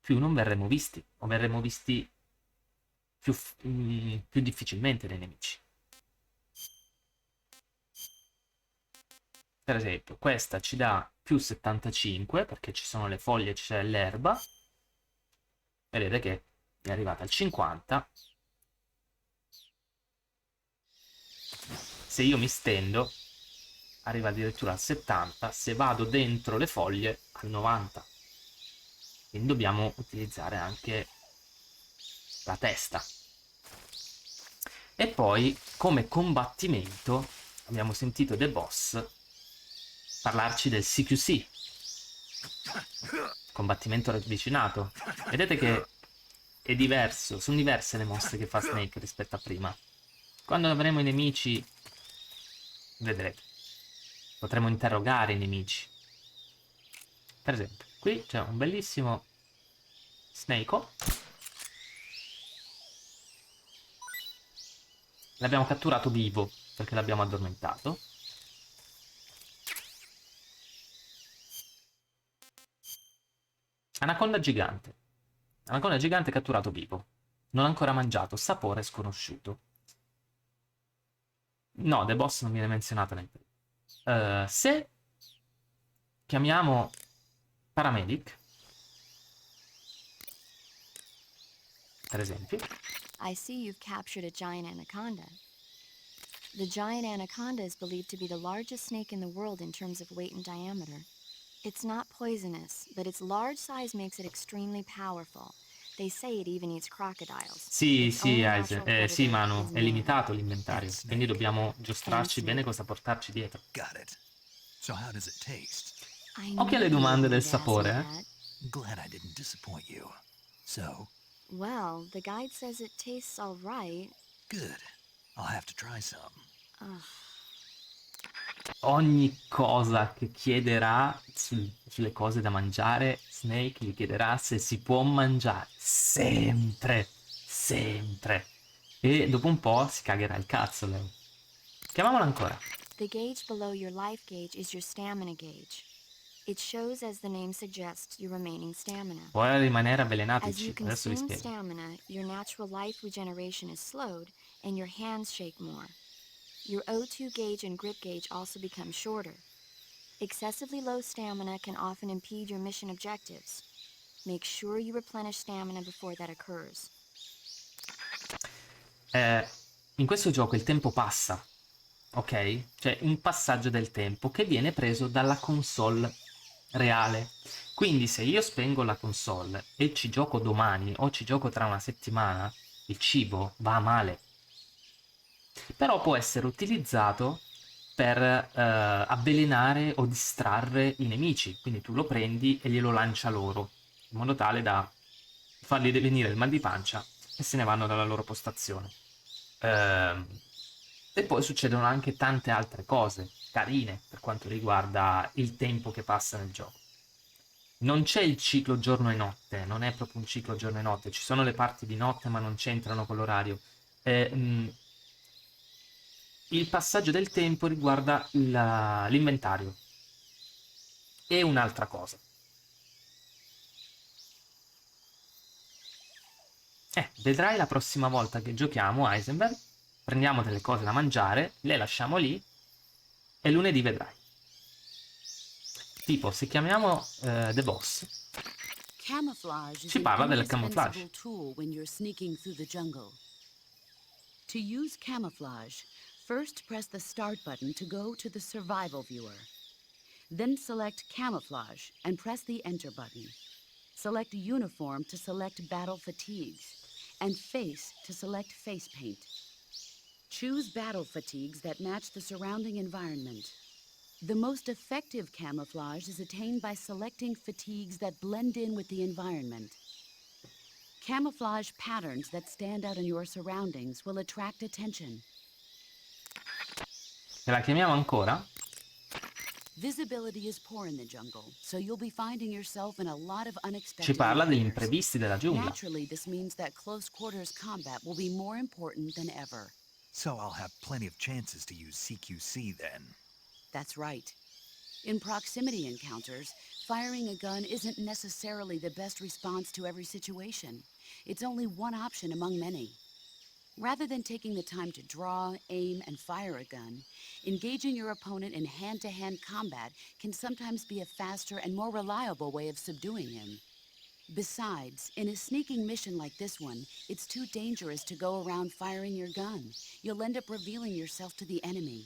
più non verremo visti, o verremo visti più difficilmente dai nemici. Per esempio, questa ci dà più 75, perché ci sono le foglie, c'è l'erba. Vedete che è arrivata al 50. Se io mi stendo, arriva addirittura al 70. Se vado dentro le foglie, al 90. Quindi dobbiamo utilizzare anche la testa. E poi, come combattimento, abbiamo sentito The Boss parlarci del CQC, combattimento ravvicinato. Vedete che è diverso, sono diverse le mosse che fa Snake rispetto a prima. Quando avremo i nemici, vedrete, potremo interrogare i nemici. Per esempio, qui c'è un bellissimo Snake. L'abbiamo catturato vivo, perché l'abbiamo addormentato. Anaconda gigante. Anaconda gigante catturato vivo. Non ancora mangiato, sapore sconosciuto. No, The Boss non viene menzionato nel primo. Se chiamiamo Paramedic, per esempio, I see you've captured a giant anaconda. The giant anaconda is believed to be the largest snake in the world in terms of weight and diameter. It's not poisonous, but its large size makes it extremely powerful. They say it even eats crocodiles. sì, Its sì, only natural sì, predator Manu, is è man. limitato l'inventario, And quindi Snake. dobbiamo giostrarci And bene Snake. cosa portarci dietro. Got it. So how does it taste? I Occhio alle knew you domande del would ask me sapore, that. Glad I didn't disappoint you. So, Well, the guide says it tastes all right. good. I'll have to try some. Ogni cosa che chiederà sulle cose da mangiare, Snake gli chiederà se si può mangiare. Sempre, sempre. E dopo un po' si cagherà il cazzo lei. Chiamiamola ancora. The gauge below your life gauge is your stamina gauge. It shows, as the name suggests, your remaining stamina. Vuole rimanere avvelenato il As you cibo, adesso vi consume spiego. stamina, your natural life regeneration is slowed and your hands shake more. Your O2 gauge and grip gauge also become shorter. Excessively low stamina can often impede your mission objectives. Make sure you replenish stamina before that occurs. In questo gioco il tempo passa, ok? C'è un passaggio del tempo che viene preso dalla console reale. Quindi se io spengo la console e ci gioco domani o ci gioco tra una settimana, il cibo va male. Però può essere utilizzato per avvelenare o distrarre i nemici. Quindi tu lo prendi e glielo lancia loro, in modo tale da fargli venire il mal di pancia e se ne vanno dalla loro postazione. E poi succedono anche tante altre cose carine per quanto riguarda il tempo che passa nel gioco. Non c'è il ciclo giorno e notte, non è proprio un ciclo giorno e notte, ci sono le parti di notte ma non c'entrano con l'orario. Il passaggio del tempo riguarda l'inventario e un'altra cosa. Vedrai la prossima volta che giochiamo Heisenberg, prendiamo delle cose da mangiare, le lasciamo lì e lunedì vedrai. Tipo, se chiamiamo The Boss, Camouflage is si an parla del indispensable camouflage. tool when you're sneaking through the jungle. To use camouflage, first press the start button to go to the survival viewer. Then select camouflage and press the enter button. Select uniform to select battle fatigues, and face to select face paint. Choose battle fatigues that match the surrounding environment. The most effective camouflage is attained by selecting fatigues that blend in with the environment. Camouflage patterns that stand out in your surroundings will attract attention. E la chiamiamo ancora? Visibility is poor in the jungle, so you'll be finding yourself in a lot of Ci unexpected parla degli encounters. imprevisti della giungla. Naturally, this means that close quarters combat will be more important than ever. So I'll have plenty of chances to use CQC then. That's right. In proximity encounters, firing a gun isn't necessarily the best response to every situation. It's only one option among many. Rather than taking the time to draw, aim, and fire a gun, engaging your opponent in hand-to-hand combat can sometimes be a faster and more reliable way of subduing him. Besides, in a sneaking mission like this one, it's too dangerous to go around firing your gun. You'll end up revealing yourself to the enemy.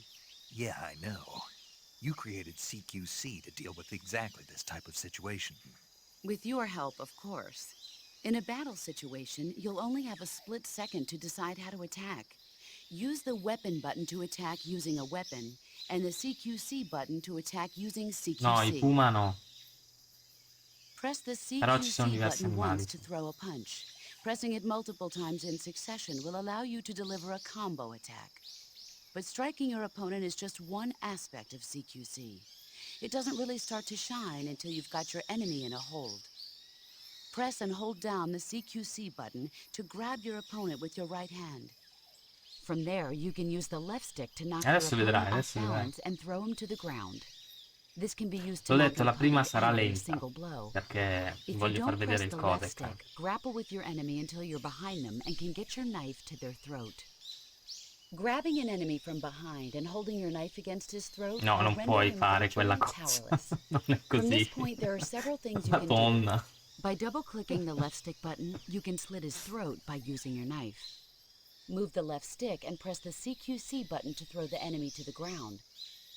Yeah, I know. You created CQC to deal with exactly this type of situation. With your help, of course. In a battle situation, you'll only have a split second to decide how to attack. Use the weapon button to attack using a weapon, and the CQC button to attack using CQC. No, i puma no. Press the Però ci sono CQC diversi button animali. once to throw a punch. Pressing it multiple times in succession will allow you to deliver a combo attack. But striking your opponent is just one aspect of CQC. It doesn't really start to shine until you've got your enemy in a hold. Press and hold down the CQC button to grab your opponent with your right hand. From there, you can use the left stick to knock your opponent off balance and throw him to the ground. This can be used to L'ho knock detto, an la prima opponent sarà down in a lenta, single blow. perché If you voglio far don't vedere press il the left codec. stick, grapple with your enemy until you're behind them and can get your knife to their throat. Grabbing an enemy from behind and holding your knife against his throat No, will non render puoi him fare quella virtually cosa. powerless. Non è From this così. point, there are several things you can do. Madonna. By double-clicking the left stick button, you can slit his throat by using your knife. Move the left stick and press the CQC button to throw the enemy to the ground.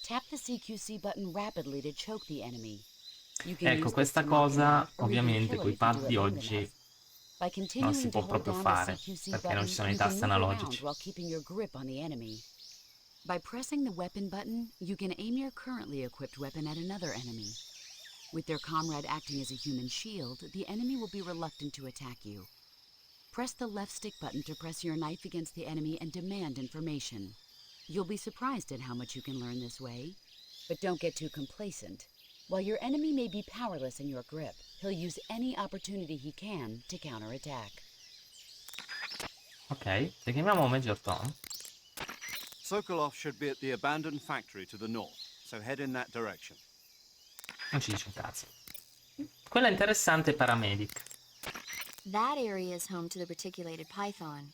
Tap the CQC button rapidly to choke the enemy. You can Ecco, use this questa to knock him cosa out or even ovviamente kill con him i if you pad do di it long oggi enough. By non continuing si to può hold proprio down the fare, CQC perché button, non ci sono i you can tasti move around analogici. while keeping your grip on the enemy. By pressing the weapon button, you can aim your currently equipped weapon at another enemy. With their comrade acting as a human shield, the enemy will be reluctant to attack you. Press the left stick button to press your knife against the enemy and demand information. You'll be surprised at how much you can learn this way. But don't get too complacent. While your enemy may be powerless in your grip, he'll use any opportunity he can to counterattack. Ok, ti chiamiamo Major Tom. Sokolov should be at the abandoned factory to the north, so head in that direction. Non ci dice un cazzo. Quella interessante è Paramedic. That area is home to the reticulated python.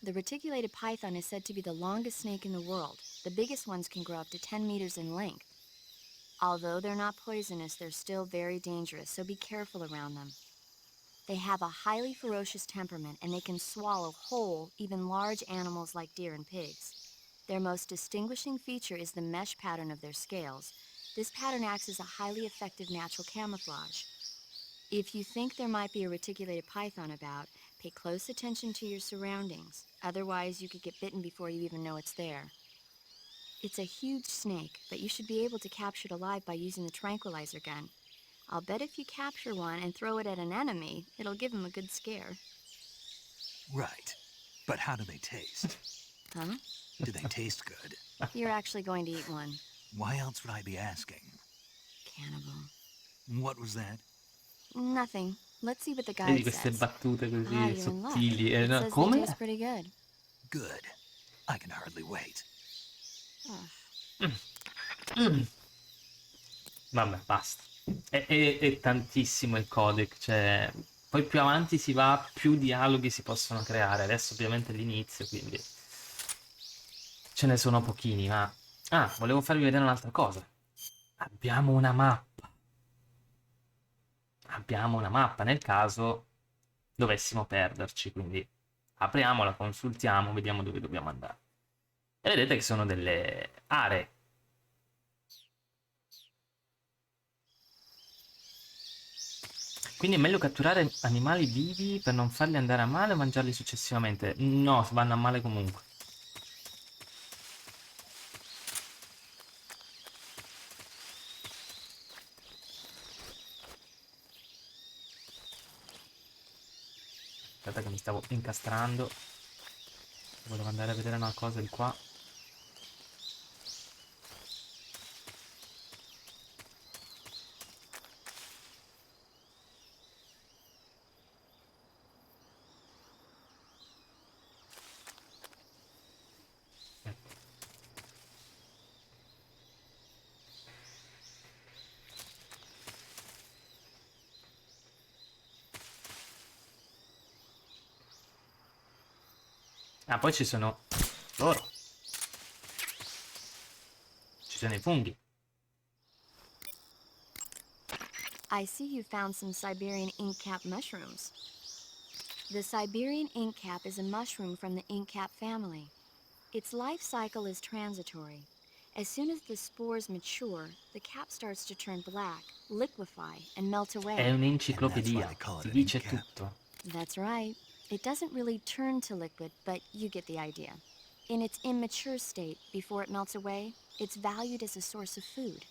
The reticulated python is said to be the longest snake in the world. The biggest ones can grow up to 10 meters in length. Although they're not poisonous, they're still very dangerous, so be careful around them. They have a highly ferocious temperament, and they can swallow whole, even large animals like deer and pigs. Their most distinguishing feature is the mesh pattern of their scales. This pattern acts as a highly effective natural camouflage. If you think there might be a reticulated python about, pay close attention to your surroundings. Otherwise, you could get bitten before you even know it's there. It's a huge snake, but you should be able to capture it alive by using the tranquilizer gun. I'll bet if you capture one and throw it at an enemy, it'll give him a good scare. Right. But how do they taste? Huh? Do they taste good? You're actually going to eat one. Why else would I be asking? Cannibal. What was that? Nothing. Let's see what the Vedi guide queste says. battute Ah, così you're in luck. sottili. It No, says they come? taste pretty good. Good. I can hardly wait. Vabbè, basta. È tantissimo il codec, cioè... Poi più avanti si va, più dialoghi si possono creare. Adesso ovviamente è l'inizio, quindi... Ce ne sono pochini, ma... Ah, volevo farvi vedere un'altra cosa. Abbiamo una mappa. Abbiamo una mappa nel caso dovessimo perderci, quindi apriamola, consultiamo, vediamo dove dobbiamo andare. E vedete che sono delle aree. Quindi è meglio catturare animali vivi per non farli andare a male o mangiarli successivamente? No, vanno a male comunque. Aspetta che mi stavo incastrando. Volevo andare a vedere una cosa di qua. Ah, poi ci sono loro. Ci sono i funghi. I see you found some Siberian ink cap mushrooms. The Siberian ink cap is a mushroom from the ink cap family. Its life cycle is transitory. As soon as the spores mature, the cap starts to turn black, liquefy, and melt È away. un'enciclopedia. Ti dice tutto. That's right. It doesn't really turn to liquid, but you get the idea. In its immature state, before it melts away, it's valued as a source of food.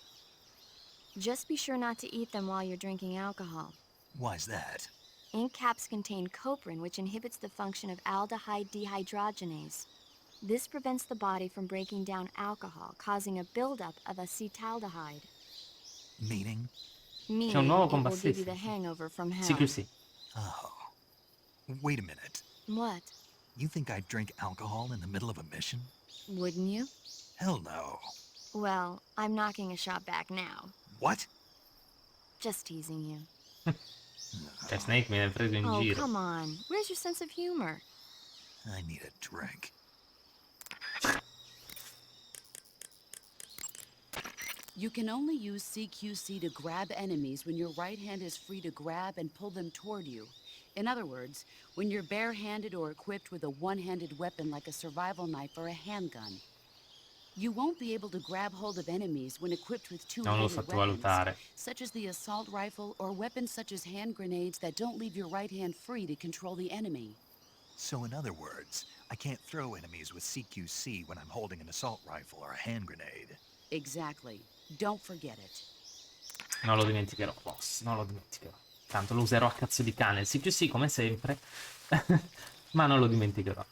Just be sure not to eat them while you're drinking alcohol. Why's that? Ink caps contain coprin, which inhibits the function of aldehyde dehydrogenase. This prevents the body from breaking down alcohol, causing a buildup of acetaldehyde. Meaning? C'è un nuovo Meaning it will give you combassista. the hangover from hell. Sì, sì. Oh. Wait a minute. What? You think I'd drink alcohol in the middle of a mission? Wouldn't you? Hell no. Well, I'm knocking a shot back now. What? Just teasing you. Cioè, Snake mi ha preso in Oh, giro. come on. Where's your sense of humor? I need a drink. You can only use CQC to grab enemies when your right hand is free to grab and pull them toward you. In other words, when you're barehanded or equipped with a one-handed weapon like a survival knife or a handgun. You won't be able to grab hold of enemies when equipped with Non lo two-handed weapons, sottovalutare. such as the assault rifle or weapons such as hand grenades that don't leave your right hand free to control the enemy. So in other words, I can't throw enemies with CQC when I'm holding an assault rifle or a hand grenade. Exactly. Don't forget it. Non lo dimenticherò, boss. Non lo dimenticherò. Tanto lo userò a cazzo di cane. Il CQC come sempre. Ma non lo dimenticherò.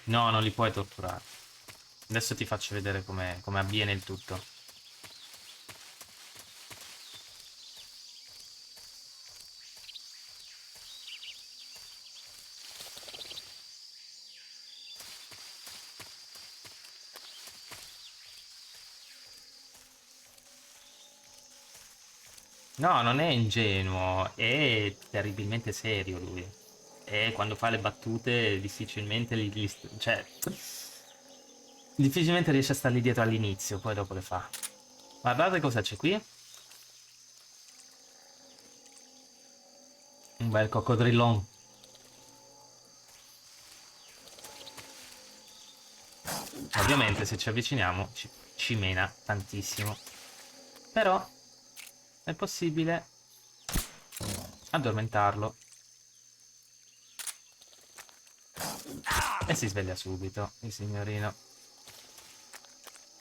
No, non li puoi torturare. Adesso ti faccio vedere come avviene il tutto. No, non è ingenuo, è terribilmente serio lui. E quando fa le battute difficilmente cioè, difficilmente riesce a stargli dietro all'inizio, poi dopo le fa. Guardate cosa c'è qui. Un bel coccodrillon. Ovviamente se ci avviciniamo ci mena tantissimo. Però è possibile addormentarlo. E si sveglia subito, il signorino.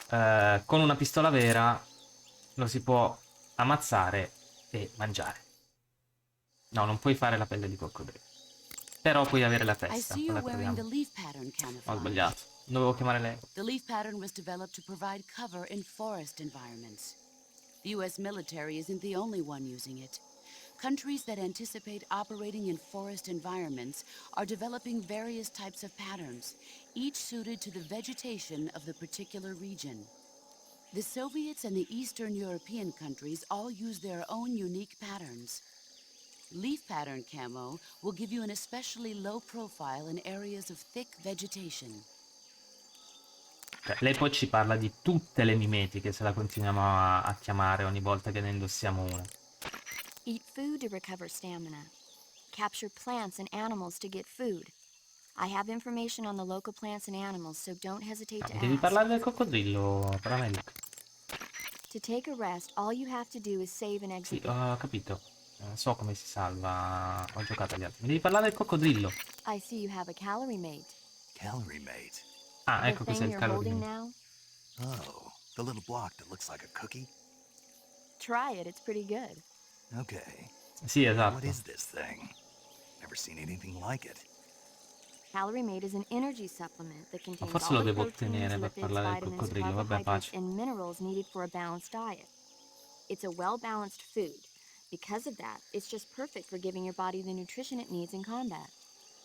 Con una pistola vera lo si può ammazzare e mangiare. No, non puoi fare la pelle di coccodrillo. Però puoi avere la I testa. see Quella you're wearing the troviamo. leaf pattern Ho camouflage. sbagliato. Dovevo chiamare lei. The leaf pattern was developed to provide cover in forest environments. The U.S. military isn't the only one using it. Countries that anticipate operating in forest environments are developing various types of patterns, each suited to the vegetation of the particular region. The Soviets and the Eastern European countries all use their own unique patterns. Leaf pattern camo will give you an especially low profile in areas of thick vegetation. Cioè, lei poi ci parla di tutte le mimetiche se la continuiamo a chiamare ogni volta che ne indossiamo una. Eat food to recover stamina. Capture plants and animals to get food. I have information on the local plants and animals, so don't hesitate No, to devi ask. parlare del coccodrillo, Paramedic. To take a rest, all you have to do is save and Sì, exit. ho capito. So come si salva. Ho giocato agli altri. Mi devi parlare del coccodrillo. I see you have a calorie mate. Calorie mate. Ah, The ecco cos'è thing il you're holding calorie. now? Oh, the little block that looks like a cookie? Try it, it's pretty good. Okay. Sì, What esatto. is this thing? Never seen anything like it. Calorie Mate is an energy supplement that Ma contains forse all lo the devo proteins, ottenere per lipids, parlare del vitamins, coccodrillo. Vabbè, carbohydrates, pace. and minerals needed for a balanced diet. It's a well-balanced food. Because of that, it's just perfect for giving your body the nutrition it needs in combat.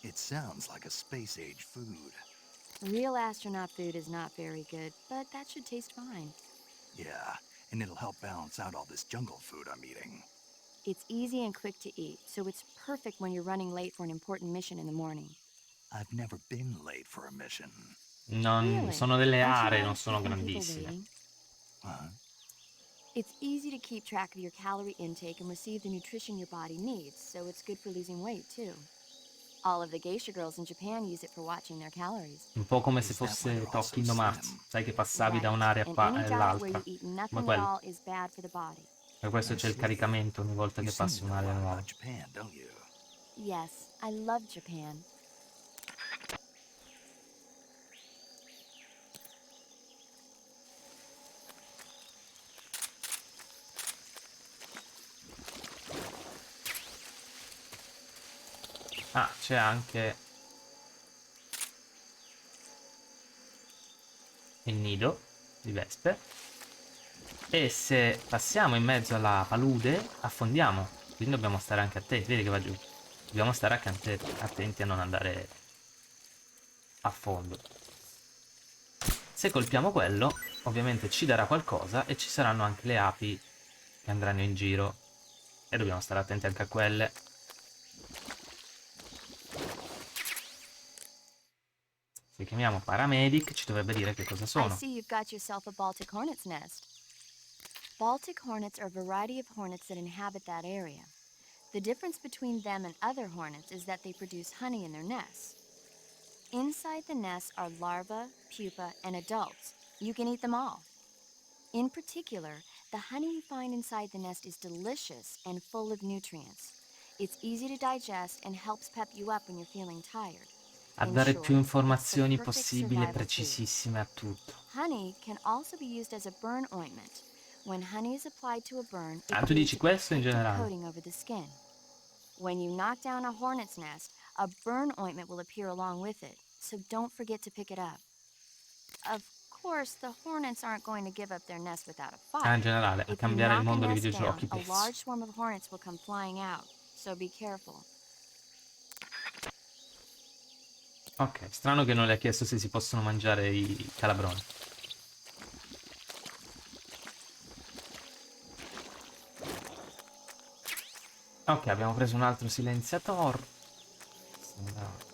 It sounds like a space-age food. Real astronaut food is not very good, but that should taste fine. Yeah, and it'll help balance out all this jungle food I'm eating. It's easy and quick to eat, so it's perfect when you're running late for an important mission in the morning. I've never been late for a mission. Non, Really? sono delle Aren't you aree, bad non at sono keeping people grandissime. waiting? Huh? It's easy to keep track of your calorie intake and receive the nutrition your body needs, so it's good for losing weight, too. All of the geisha girls in Japan use it for watching their calories. Un po' come se Is that why fosse they're all so Kingdom Hearts. slim? Sai che passavi da Right. un'area And any diet where all'altra. you eat Come nothing at quello. all is bad for the body. Per questo I c'è il see. caricamento ogni volta You che seem passi to know a un'area lot nuova. about Japan, don't you? Yes, I love Japan. Ah, c'è anche il nido di vespe. E se passiamo in mezzo alla palude, affondiamo. Quindi dobbiamo stare anche attenti. Vedi che va giù. Dobbiamo stare anche attenti a non andare a fondo. Se colpiamo quello, ovviamente ci darà qualcosa e ci saranno anche le api che andranno in giro. E dobbiamo stare attenti anche a quelle. Se chiamiamo paramedic ci dovrebbe dire che cosa I sono. see you've got yourself a Baltic hornet's nest. Baltic hornets are a variety of hornets that inhabit that area. The difference between them and other hornets is that they produce honey in their nests. Inside the nests are larvae, pupa, and adults. You can eat them all. In particular, the honey you find inside the nest is delicious and full of nutrients. It's easy to digest and helps pep you up when you're feeling tired. A In dare short, più it's the informazioni perfect possibili e survival food. precisissime a tutto. Honey can also be used as a burn ointment. When honey is applied to a burn, it Ah, tu creates dici a questo in protective generale? coating over the skin. When you knock down a hornet's nest, a burn ointment will appear along with it, so don't forget to pick it up. Of course, the hornets aren't going to give up their nest without a fight. Ah, in generale, a If you cambiare il knock a mondo dei nest down, videogiochi, a penso. large swarm of hornets will come flying out, so be careful. Ok, strano che non le ha chiesto se si possono mangiare i calabroni. Ok, abbiamo preso un altro silenziator. Andiamo avanti.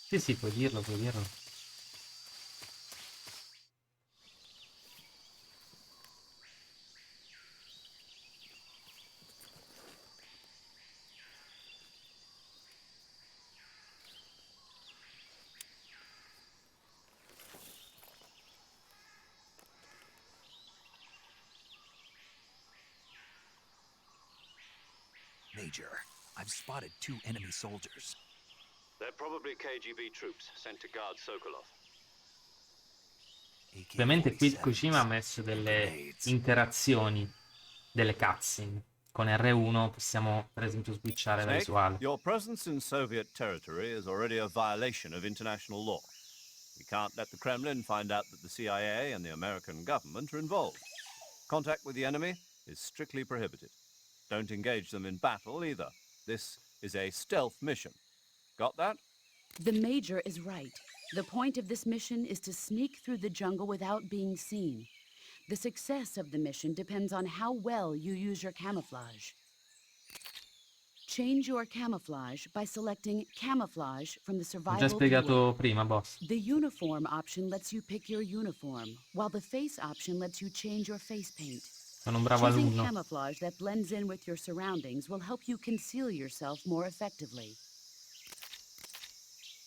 Sì, sì, puoi dirlo, puoi dirlo. Major, I've spotted 2 enemy soldiers. They're probably KGB troops sent to guard Sokolov. Ovviamente qui AK-47s Kojima ha messo and delle grenades. interazioni, delle cutscene. Con R1 possiamo per esempio switchare la Snake, visuale. your presence in Soviet territory is already a violation of international law. We can't let the Kremlin find out that the CIA and the American government are involved. Contact with the enemy is strictly prohibited. Don't engage them in battle either. This is a stealth mission. Got that? The Major is right. The point of this mission is to sneak through the jungle without being seen. The success of the mission depends on how well you use your camouflage. Change your camouflage by selecting Camouflage from the Ho già survival spiegato keyword. prima, boss. The uniform option lets you pick your uniform, while the face option lets you change your face paint. Sono un bravo Choosing alunno. camouflage that blends in with your surroundings will help you conceal yourself more effectively.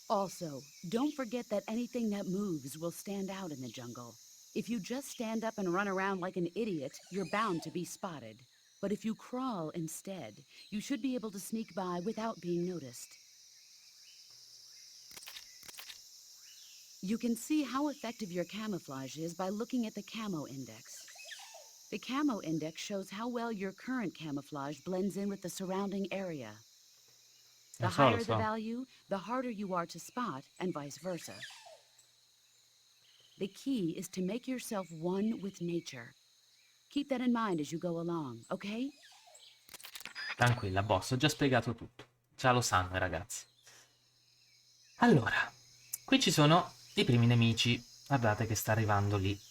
Also, don't forget that anything that moves will stand out in the jungle. If you just stand up and run around like an idiot, you're bound to be spotted. But if you crawl instead, you should be able to sneak by without being noticed. You can see how effective your camouflage is by looking at the camo index. The camo index shows how well your current camouflage blends in with the surrounding area. The Lo higher the so. value, the harder you are to spot, and vice versa. The key is to make yourself one with nature. Keep that in mind as you go along, okay? Tranquilla, boss, ho già spiegato tutto. Già lo sanno i ragazzi. Allora, qui ci sono i primi nemici. Guardate che sta arrivando lì.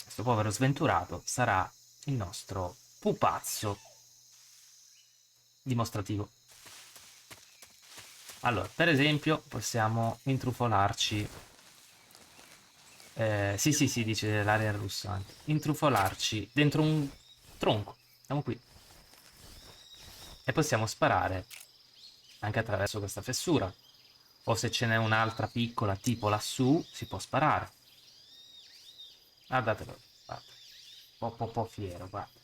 Questo povero sventurato sarà il nostro pupazzo dimostrativo. Allora, per esempio, possiamo intrufolarci. Sì, dice l'area russa anche. Intrufolarci dentro un tronco. Siamo qui. E possiamo sparare anche attraverso questa fessura. O se ce n'è un'altra piccola, tipo lassù, si può sparare. Guardatelo, guarda. Po' fiero, guarda.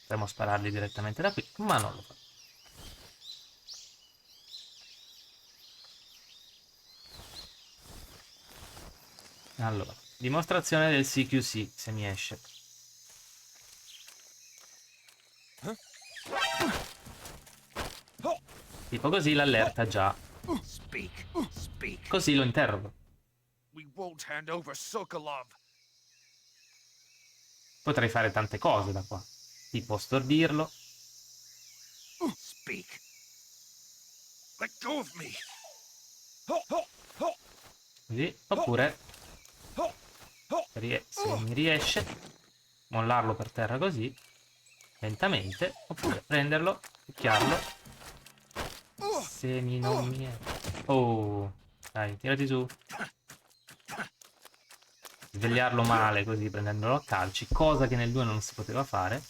Potremmo spararli direttamente da qui, ma non lo fa. Allora, dimostrazione del CQC, se mi esce. Tipo così l'allerta già. Così lo interrogo. Potrei fare tante cose da qua. Tipo stordirlo. Così. Oppure, se mi riesce, mollarlo per terra così. Lentamente. Oppure prenderlo, picchiarlo. Se non mi è... Oh, dai, tirati su. Svegliarlo male così, prendendolo a calci. Cosa che nel 2 non si poteva fare.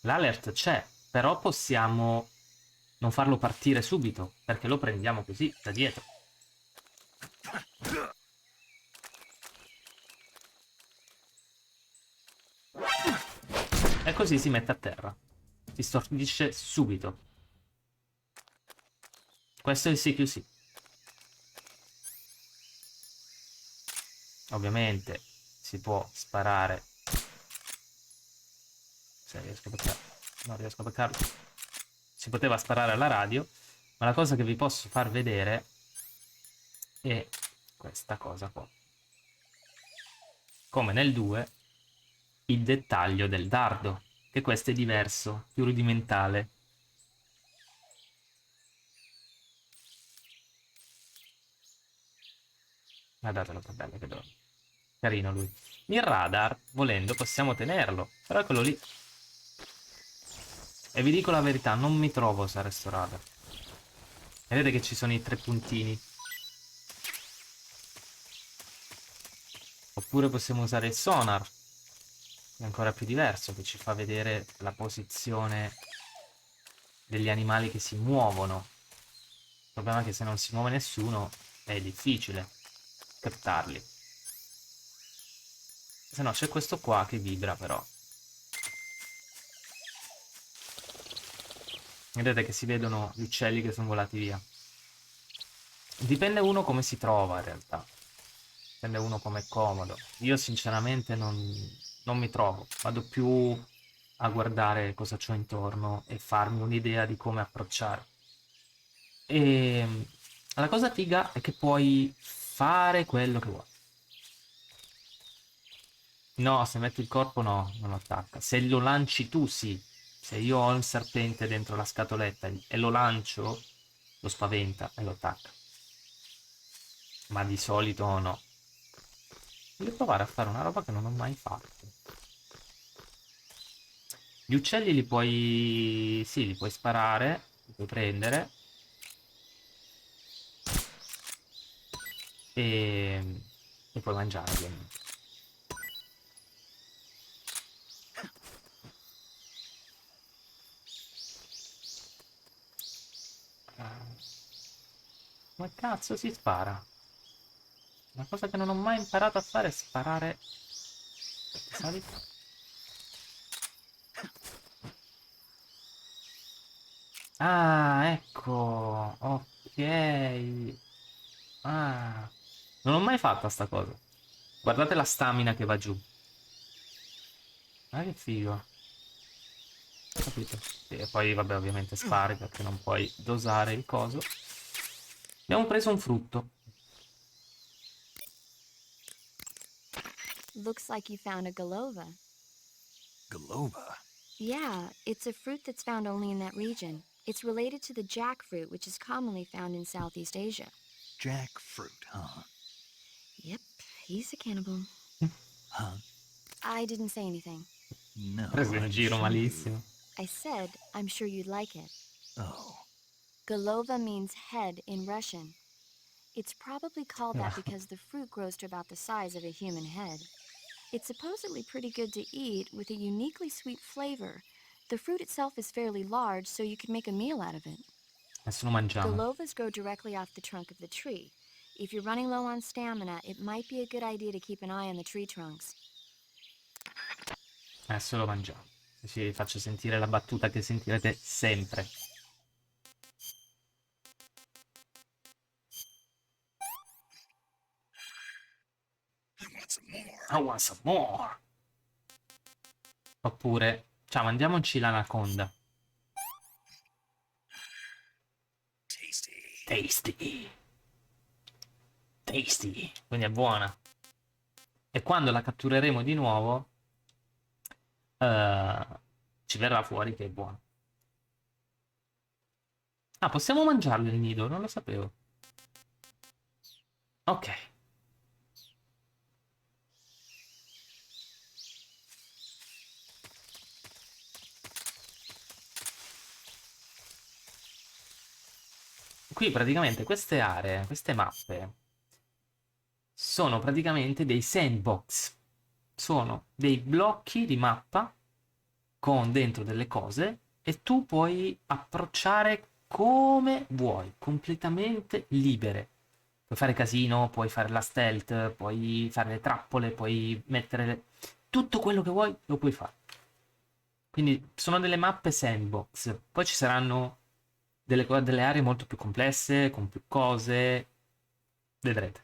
L'alert c'è, però possiamo non farlo partire subito, perché lo prendiamo così, da dietro. E così si mette a terra. Si stordisce subito. Questo è il CQC. Ovviamente si può sparare. Se riesco a beccarlo. Non riesco a beccarlo. Si poteva sparare alla radio, ma la cosa che vi posso far vedere è questa cosa qua. Come nel 2, il dettaglio del dardo, che questo è diverso, più rudimentale. Guardatelo che bello che dorme. Carino lui. Il radar, volendo, possiamo tenerlo, però è quello lì. E vi dico la verità, non mi trovo a usare sto radar. Vedete che ci sono i 3 puntini. Oppure possiamo usare il sonar, che è ancora più diverso, che ci fa vedere la posizione degli animali che si muovono. Il problema è che se non si muove nessuno è difficile captarli. Se no c'è questo qua che vibra però. Vedete che si vedono gli uccelli che sono volati via. Dipende uno come si trova in realtà. Dipende uno come è comodo. Io sinceramente non mi trovo. Vado più a guardare cosa c'ho intorno e farmi un'idea di come approcciare. E la cosa figa è che puoi fare quello che vuoi. No, se metti il corpo no, non lo attacca. Se lo lanci tu sì. Se io ho un serpente dentro la scatoletta e lo lancio, lo spaventa e lo attacca. Ma di solito no. Voglio provare a fare una roba che non ho mai fatto. Gli uccelli li puoi... Sì, li puoi sparare, li puoi prendere. e puoi mangiare ovviamente. Come cazzo si spara? Una cosa che non ho mai imparato a fare è sparare. Sali. Ah, ecco. Ok. Ah. Non ho mai fatto sta cosa. Guardate la stamina che va giù. Ah, che figo. Capito? E poi, vabbè, ovviamente spari perché non puoi dosare il coso. Abbiamo preso un frutto. Looks like you found a Golova. Golova? Yeah, it's a fruit that's found only in that region. It's related to the jackfruit, which is commonly found in Southeast Asia. Jackfruit, huh? Yep, he's a cannibal. Huh? I didn't say anything. No, Preso in I'm giro sure you... malissimo. I said, I'm sure you'd like it. Oh. Golova means head in Russian. It's probably called that because the fruit grows to about the size of a human head. It's supposedly pretty good to eat with a uniquely sweet flavor. The fruit itself is fairly large, so you could make a meal out of it. Adesso lo mangiamo. Golovas grow directly off the trunk of the tree. If you're running low on stamina, it might be a good idea to keep an eye on the tree trunks. Adesso lo mangiamo. Così vi faccio sentire la battuta che sentirete sempre. I want some more. Oppure, ciao, mandiamoci l'anaconda. Tasty. Tasty. Quindi è buona. E quando la cattureremo di nuovo, ci verrà fuori che è buona. Ah, possiamo mangiarlo il nido? Non lo sapevo. Ok. Qui praticamente queste aree, queste mappe, sono praticamente dei sandbox. Sono dei blocchi di mappa con dentro delle cose e tu puoi approcciare come vuoi, completamente libere. Puoi fare casino, puoi fare la stealth, puoi fare le trappole, puoi mettere tutto quello che vuoi lo puoi fare. Quindi sono delle mappe sandbox. Poi ci saranno delle aree molto più complesse, con più cose. Vedrete.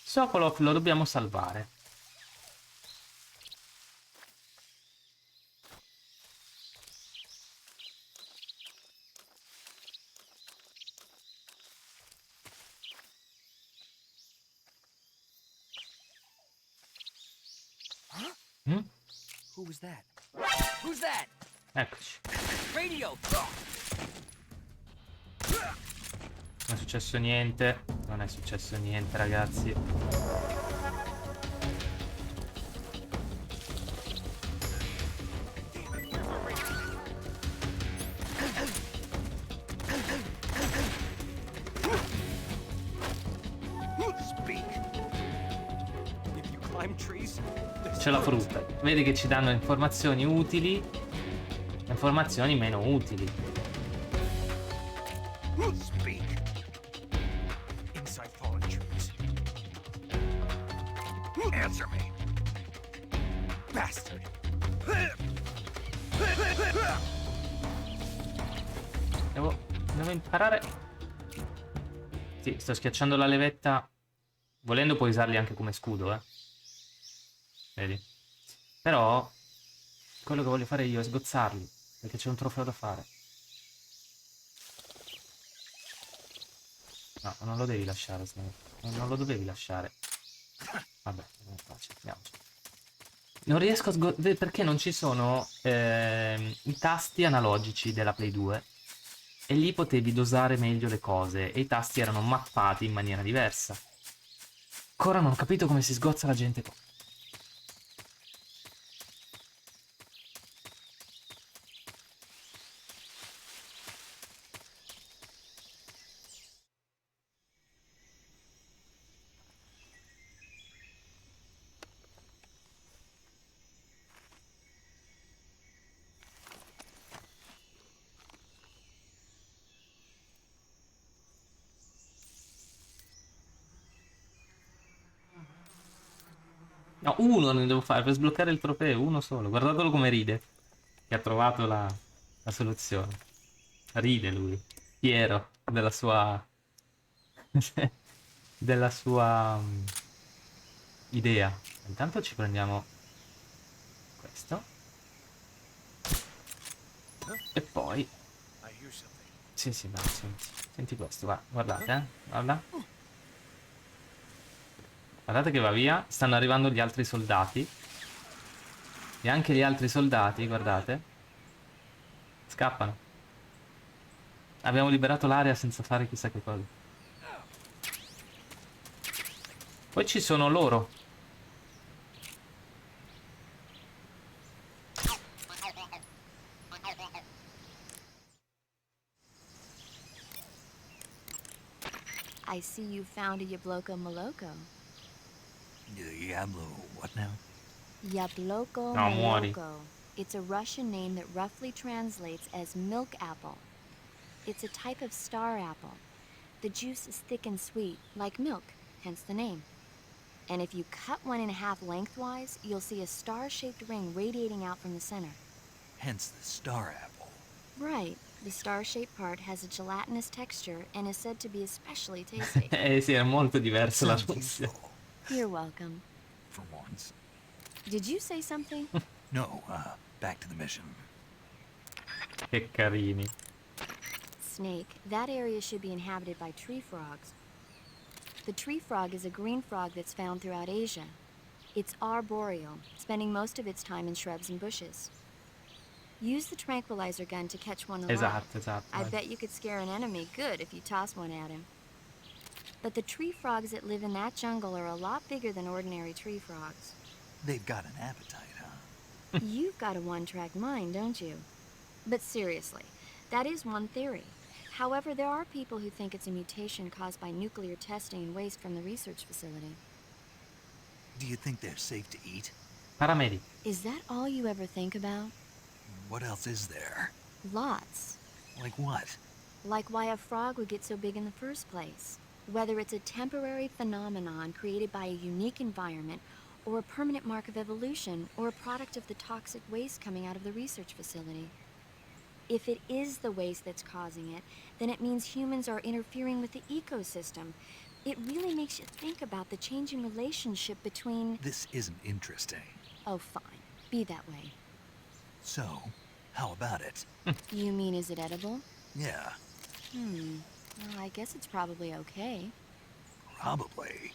Sokolov lo dobbiamo salvare. Mm? Who was that? Who's that? Eccoci. Radio! Non è successo niente. Non è successo niente, ragazzi. C'è la frutta. Vedi che ci danno informazioni utili e informazioni meno utili. Speak. Inside fallen trees. Answer me. Bastard. Devo imparare. Sì, sto schiacciando la levetta. Volendo puoi usarli anche come scudo, Vedi? Però quello che voglio fare io è sgozzarli, perché c'è un trofeo da fare. No, non lo devi lasciare, non lo dovevi lasciare. Vabbè, non è facile, andiamoci. Non riesco a perché non ci sono i tasti analogici della Play 2 e lì potevi dosare meglio le cose e i tasti erano mappati in maniera diversa. Ancora non ho capito come si sgozza la gente qua. No, uno ne devo fare per sbloccare il trofeo, uno solo. Guardatelo come ride. Che ha trovato la soluzione. Ride lui. Fiero della sua... della sua idea. Intanto ci prendiamo questo. E poi... Sì, sì, vai, senti. Senti questo, va. Guardate, guarda. Guardate che va via. Stanno arrivando gli altri soldati. E anche gli altri soldati, guardate. Scappano. Abbiamo liberato l'area senza fare chissà che cosa. Poi ci sono loro. I see you found a Yabloko Moloko. Diablo, what now? Yabloko No, muori. Moloko. It's a Russian name that roughly translates as milk apple. It's a type of star apple. The juice is thick and sweet, like milk, hence the name. And if you cut one in half lengthwise, you'll see a star-shaped ring radiating out from the center. Hence the star apple. Right. The star-shaped part has a gelatinous texture and is said to be especially tasty. Sì, è molto diverso la Sounds Russia. useful, You're welcome. for once. Did you say something? No, back to the mission. Che carini. Snake, that area should be inhabited by tree frogs. The tree frog is a green frog that's found throughout Asia. It's arboreal, spending most of its time in shrubs and bushes. Use the tranquilizer gun to catch one alive. Esatto, esatto. I bet you could scare an enemy good if you toss one at him. But the tree frogs that live in that jungle are a lot bigger than ordinary tree frogs. They've got an appetite, huh? You've got a one-track mind, don't you? But seriously, that is one theory. However, there are people who think it's a mutation caused by nuclear testing and waste from the research facility. Do you think they're safe to eat? Paramedic. Is that all you ever think about? What else is there? Lots. Like what? Like why a frog would get so big in the first place. Whether it's a temporary phenomenon created by a unique environment, or a permanent mark of evolution, or a product of the toxic waste coming out of the research facility. If it is the waste that's causing it, then it means humans are interfering with the ecosystem. It really makes you think about the changing relationship between... This isn't interesting. Oh, fine. Be that way. So, how about it? You mean, is it edible? Yeah, Well, I guess it's probably okay. probably.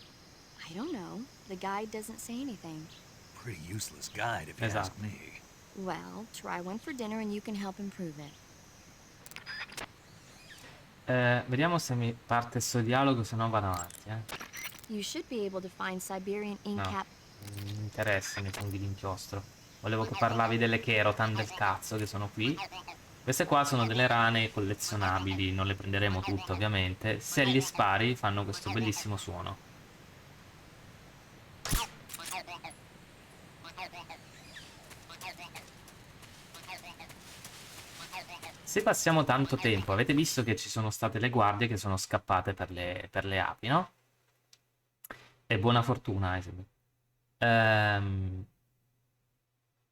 I don't know. The guide doesn't say anything. Pretty useless guide if you ask Esatto. me. Well, try one for dinner and you can help improve it. Vediamo se mi parte sto dialogo, se no vado avanti, You should be able to find Siberian ink No, cap. non mi interessano i funghi d'inchiostro. Volevo che parlavi delle Kerotan del cazzo che sono qui. Queste qua sono delle rane collezionabili, non le prenderemo tutte ovviamente. Se gli spari fanno questo bellissimo suono. Se passiamo tanto tempo, avete visto che ci sono state le guardie che sono scappate per le api, no? E buona fortuna,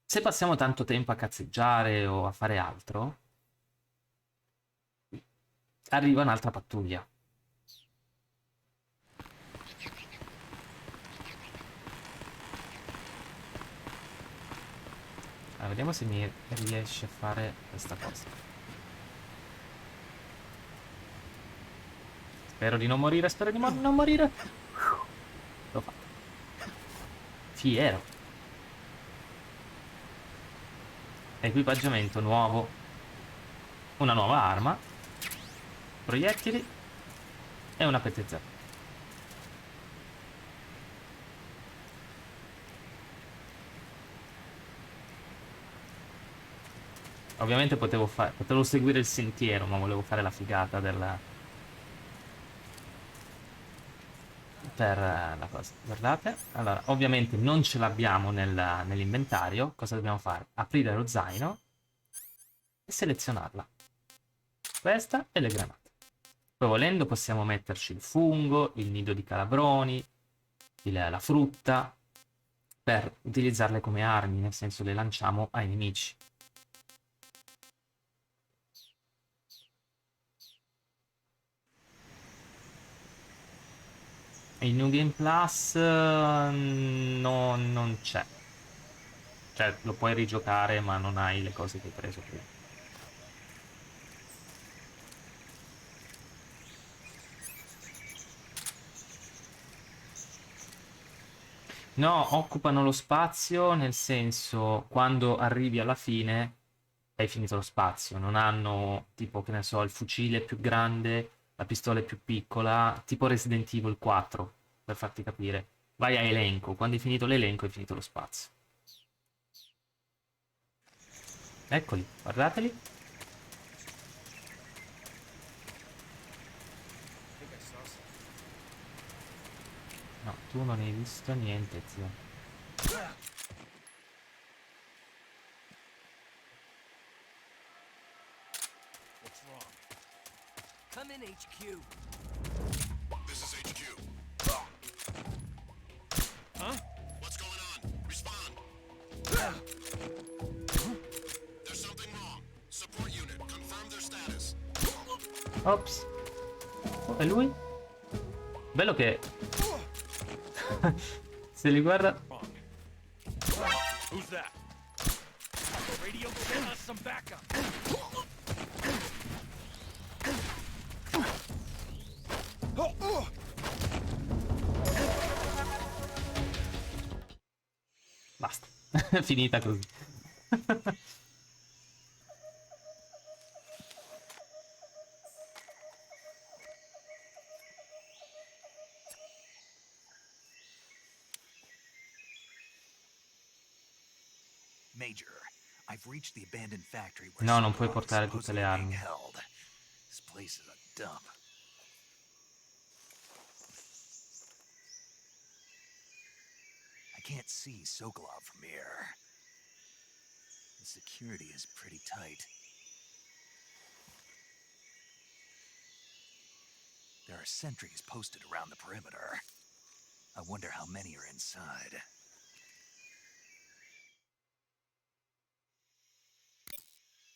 se passiamo tanto tempo a cazzeggiare o a fare altro, arriva un'altra pattuglia. Allora, vediamo se mi riesce a fare questa cosa. Spero di non morire, spero di non morire. L'ho fatto. Fiero. Equipaggiamento nuovo. Una nuova arma. Proiettili. E una PTZ. Ovviamente potevo seguire il sentiero, ma volevo fare la figata per la cosa. Guardate. Allora, ovviamente non ce l'abbiamo nell'inventario. Cosa dobbiamo fare? Aprire lo zaino e selezionarla. Questa e le granate. Poi volendo possiamo metterci il fungo, il nido di calabroni, la frutta, per utilizzarle come armi, nel senso le lanciamo ai nemici. E il New Game Plus non c'è. Cioè, lo puoi rigiocare, ma non hai le cose che hai preso prima. No, occupano lo spazio, nel senso, quando arrivi alla fine hai finito lo spazio. Non hanno, tipo, che ne so, il fucile più grande, la pistola è più piccola, tipo Resident Evil 4, per farti capire. Vai a elenco, quando hai finito l'elenco hai finito lo spazio. Eccoli, guardateli. No, tu non hai visto niente, zio. What's wrong? Come in, HQ. This is HQ. Huh? What's going on? Respond. There's something wrong. Support unit, confirm their status. Ops. Oh, è lui? Bello che... Se li guarda... Who's that? Radio, get us some backup. Basta. Finita così. Major, I've reached the abandoned factory where No, non puoi Sokolov is portare tutte supposedly le being armi. held. This place is a dump. I can't see Sokolov from here. The security is pretty tight. There are sentries posted around the perimeter. I wonder how many are inside.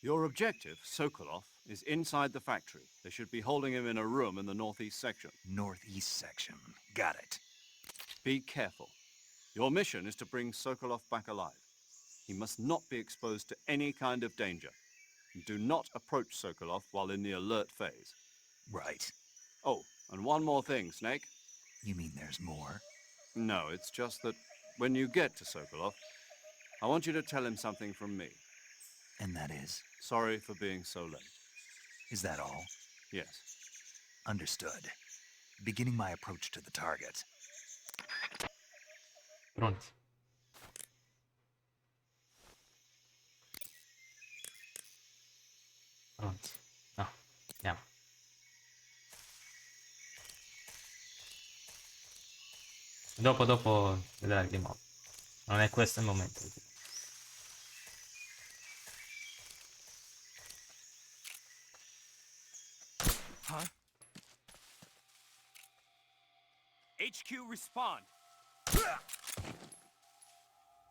Your objective, Sokolov, is inside the factory. They should be holding him in a room in the northeast section. Northeast section. Got it. Be careful. Your mission is to bring Sokolov back alive. He must not be exposed to any kind of danger. Do not approach Sokolov while in the alert phase. Right. Oh, and one more thing, Snake. You mean there's more? No, it's just that when you get to Sokolov, I want you to tell him something from me. And that is? Sorry for being so late. Is that all? Yes. Understood. Beginning my approach to the target. Pronti. Pronti. No, andiamo. Dopo vedrai di nuovo. Non è questo il momento. Huh? HQ, respond.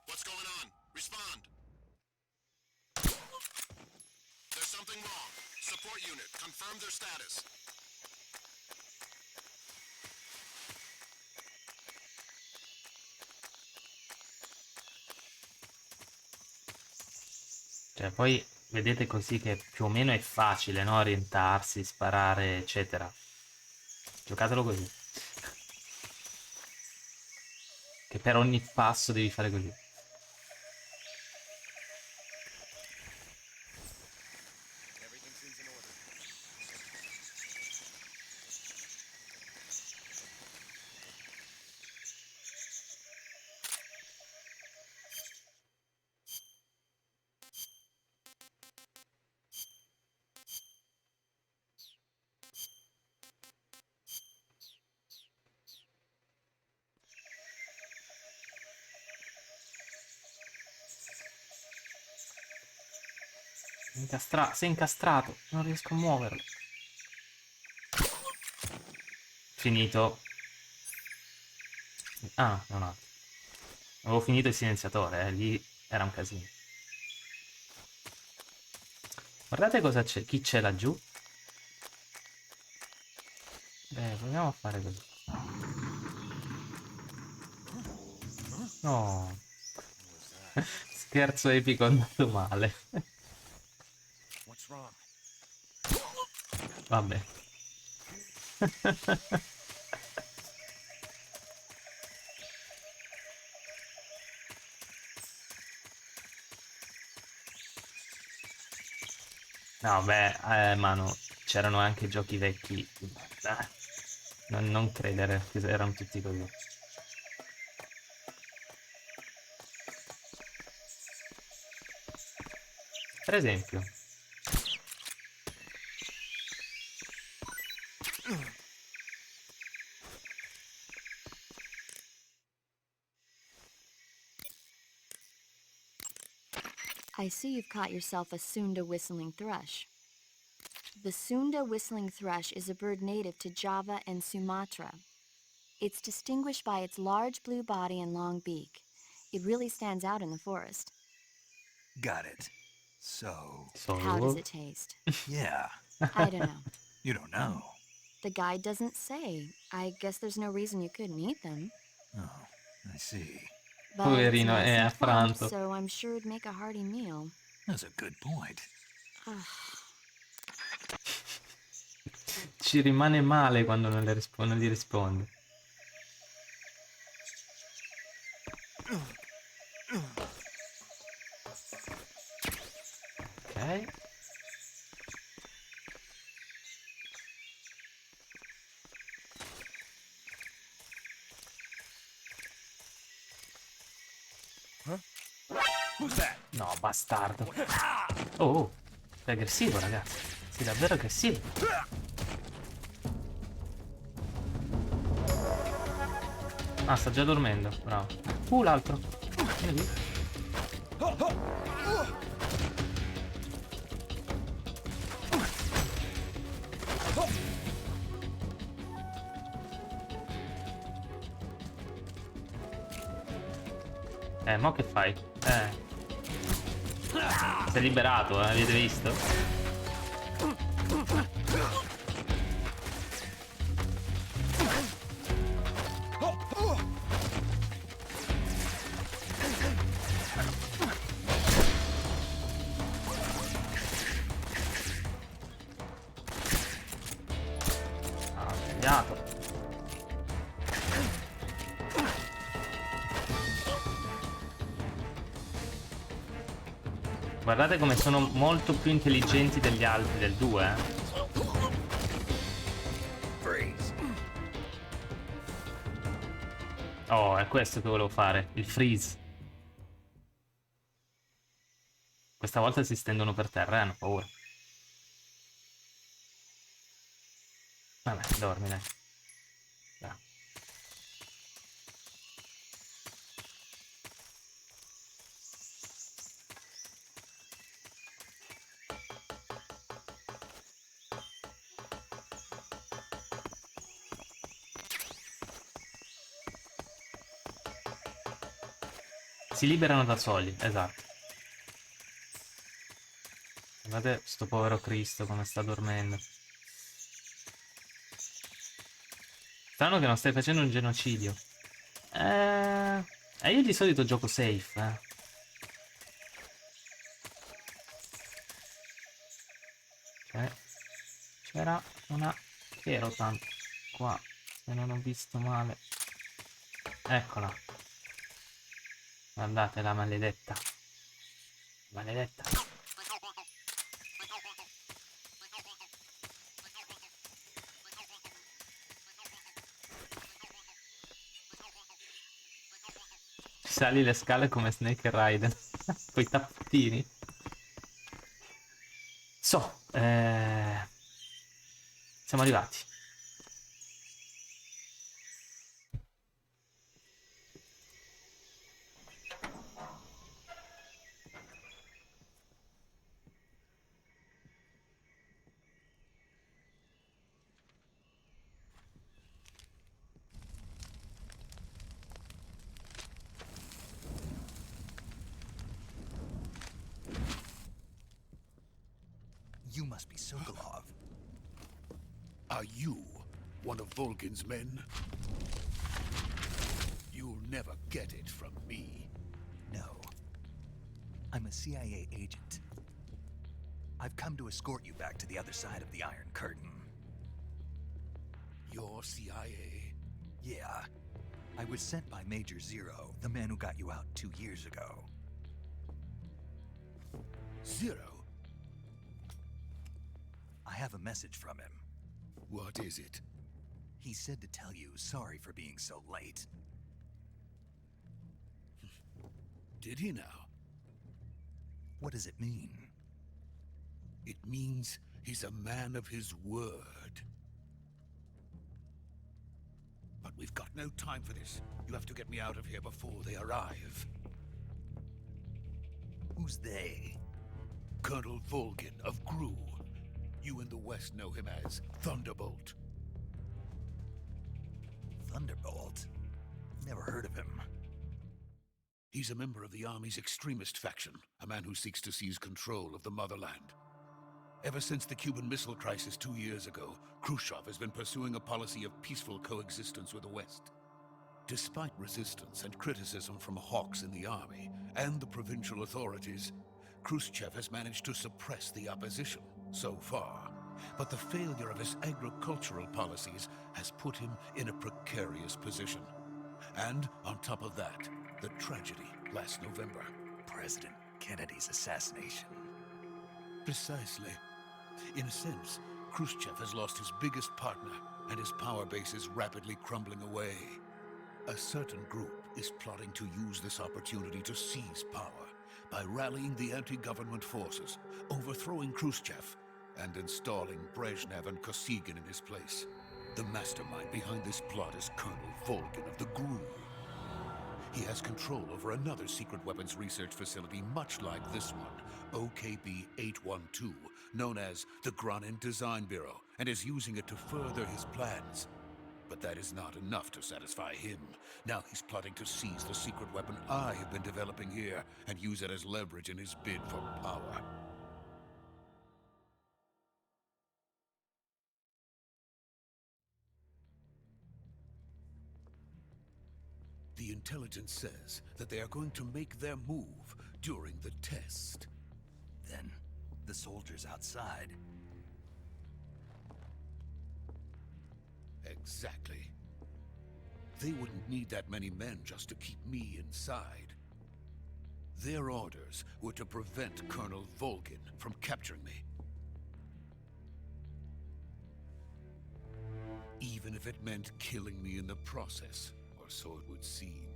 What's going on? Respond. There's something wrong. Support unit, confirm their status. Cioè, poi vedete così che più o meno è facile, no? Orientarsi, sparare, eccetera. Giocatelo così. Che per ogni passo devi fare così. Everything seems in order. Sei incastrato, non riesco a muoverlo. Finito. Ah, non ha. Avevo finito il silenziatore, lì era un casino. Guardate cosa c'è, chi c'è laggiù. Beh, proviamo a fare così. No. Scherzo epico andato male. What's wrong? Vabbè. No, beh, mano, c'erano anche giochi vecchi. Non credere che erano tutti così. Per esempio, I see you've caught yourself a Sunda whistling thrush. The Sunda whistling thrush is a bird native to Java and Sumatra. It's distinguished by its large blue body and long beak. It really stands out in the forest. Got it. So, How does so... it taste? yeah. I don't know. You don't know. The guide doesn't say. I guess there's no reason you couldn't eat them. Oh, I see. But it's Poverino, nice è and plump, affranto. so I'm sure it'd make a hearty meal. That's a good point. Ci rimane male quando non gli risponde. Ok. Who's that? No, bastardo. Oh, è aggressivo, ragazzi. Sei davvero aggressivo. Ah, sta già dormendo. Bravo. L'altro. Vieni qui. Mo che fai? Sei liberato, avete visto? Ah, ho sbagliato. Guardate come sono molto più intelligenti degli altri del 2, eh. Oh, è questo che volevo fare, il freeze. Questa volta si stendono per terra e hanno paura. Vabbè, dormi, dai. Dai. Si liberano da soli, esatto. Guardate sto povero Cristo come sta dormendo. Strano che non stai facendo un genocidio. Io di solito gioco safe, C'era una Kerotan qua, se non ho visto male. Eccola. Guardate la maledetta. Maledetta. Sali le scale come Snake e Raiden. Coi tappetini. Siamo arrivati. You must be Sokolov. Are you one of Volgin's men? You'll never get it from me. No. I'm a CIA agent. I've come to escort you back to the other side of the Iron Curtain. You're CIA? Yeah. I was sent by Major Zero, the man who got you out 2 years ago. Zero? I have a message from him. What is it? He said to tell you sorry for being so late. Did he now? What does it mean? It means he's a man of his word. But we've got no time for this. You have to get me out of here before they arrive. Who's they? Colonel Volgin of Gru. You in the West know him as Thunderbolt. Thunderbolt? Never heard of him. He's a member of the Army's extremist faction, a man who seeks to seize control of the motherland. Ever since the Cuban Missile Crisis 2 years ago, Khrushchev has been pursuing a policy of peaceful coexistence with the West. Despite resistance and criticism from hawks in the army and the provincial authorities, Khrushchev has managed to suppress the opposition so far. But the failure of his agricultural policies has put him in a precarious position. And on top of that, the tragedy last November. President Kennedy's assassination. Precisely. In a sense, Khrushchev has lost his biggest partner, and his power base is rapidly crumbling away. A certain group is plotting to use this opportunity to seize power by rallying the anti-government forces, overthrowing Khrushchev, and installing Brezhnev and Kosygin in his place. The mastermind behind this plot is Colonel Volgin of the GRU. He has control over another secret weapons research facility much like this one, OKB-812, known as the Granin Design Bureau, and is using it to further his plans. But that is not enough to satisfy him. Now he's plotting to seize the secret weapon I have been developing here and use it as leverage in his bid for power. The intelligence says that they are going to make their move during the test. Then, the soldiers outside. Exactly. They wouldn't need that many men just to keep me inside. Their orders were to prevent Colonel Volgin from capturing me. Even if it meant killing me in the process, or so it would seem.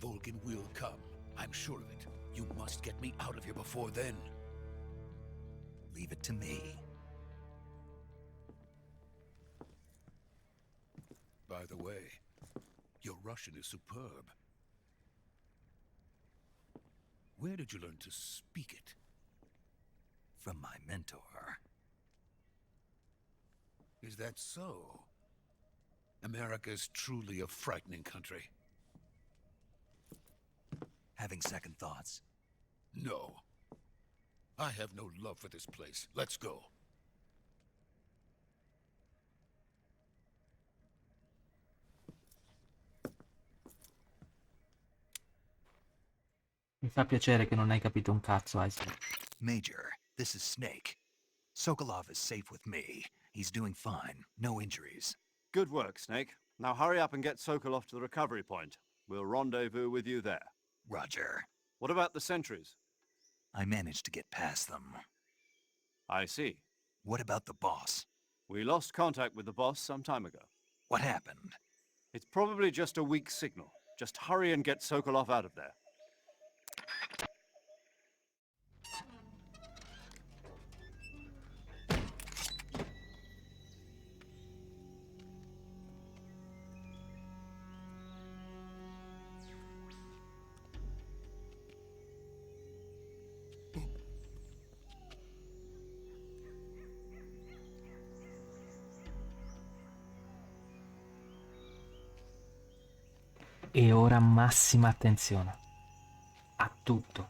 Volgin will come. I'm sure of it. You must get me out of here before then. Leave it to me. By the way, your Russian is superb. Where did you learn to speak it? From my mentor. Is that so? America is truly a frightening country. Having second thoughts? No. I have no love for this place. Let's go. Mi fa piacere che non hai capito un cazzo, Isaac. Major, this is Snake. Sokolov is safe with me. He's doing fine. No injuries. Good work, Snake. Now hurry up and get Sokolov to the recovery point. We'll rendezvous with you there. Roger. What about the sentries? I managed to get past them. I see. What about the boss? We lost contact with the boss some time ago. What happened? It's probably just a weak signal. Just hurry and get Sokolov out of there. E ora massima attenzione a tutto.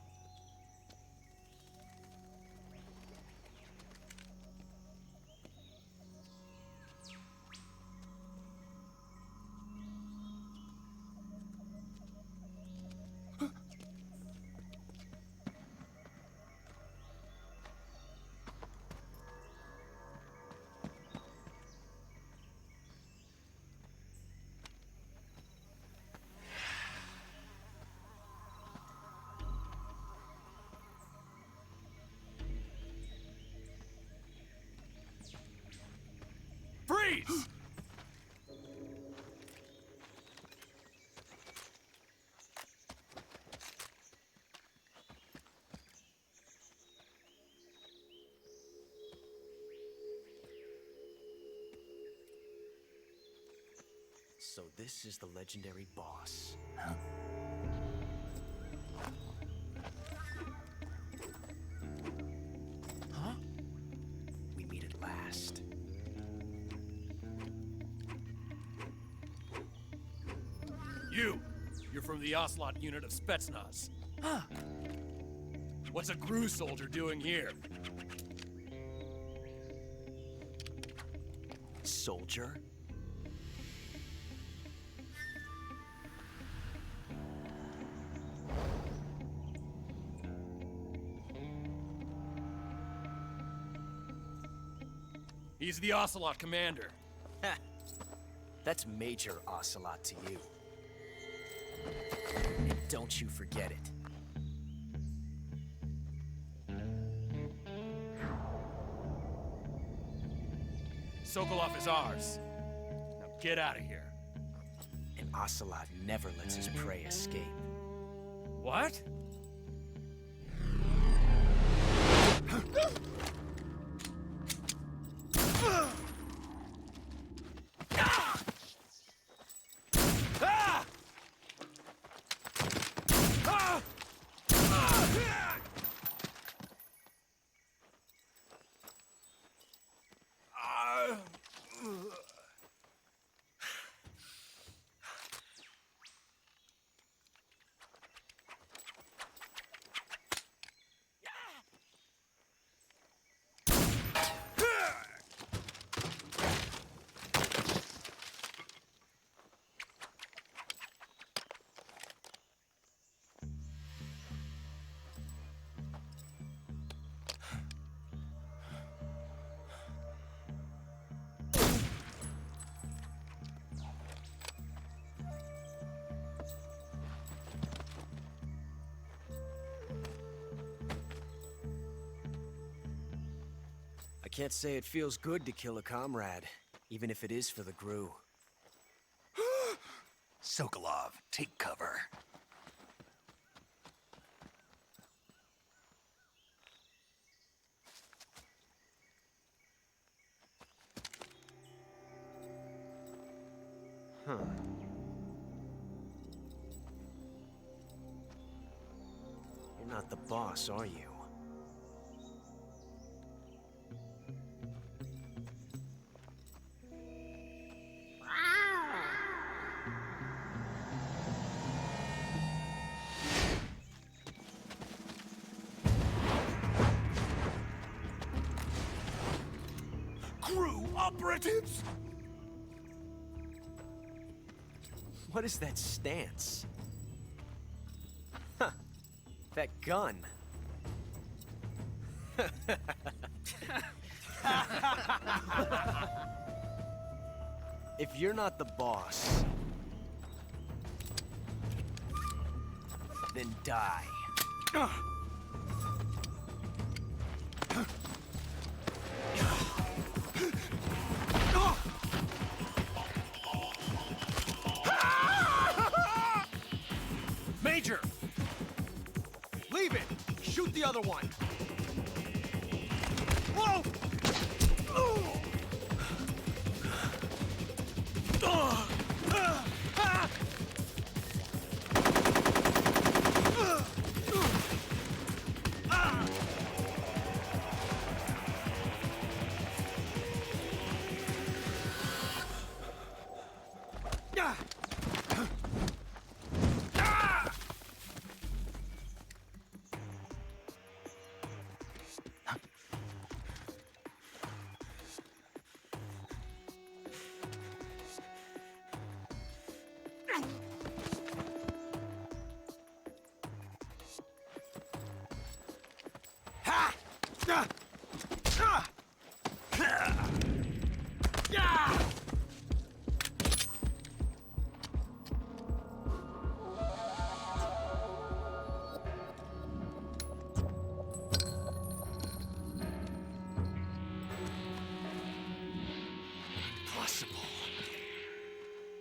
Freeze! So this is the legendary boss. Huh? We meet at last. You're from the Ocelot unit of Spetsnaz. Huh. What's a Gru soldier doing here? Soldier? He's the Ocelot commander. Ha! That's Major Ocelot to you. And don't you forget it. Sokolov is ours. Now get out of here. And Ocelot never lets his prey escape. What? I can't say it feels good to kill a comrade, even if it is for the Gru. Sokolov, take cover. Huh. You're not the boss, are you? Gru operatives? What is that stance? Huh. That gun. If you're not the boss, then die. Major! Leave it! Shoot the other one! Whoa!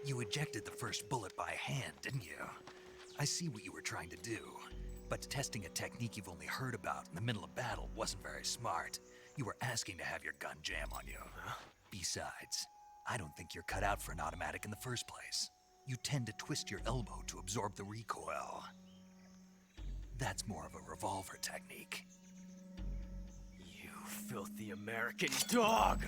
You ejected the first bullet by hand, didn't you? I see what you were trying to do, but testing a technique you've only heard about in the middle of battle wasn't very smart. You were asking to have your gun jam on you. Besides, I don't think you're cut out for an automatic in the first place. You tend to twist your elbow to absorb the recoil. That's more of a revolver technique. You filthy American dog!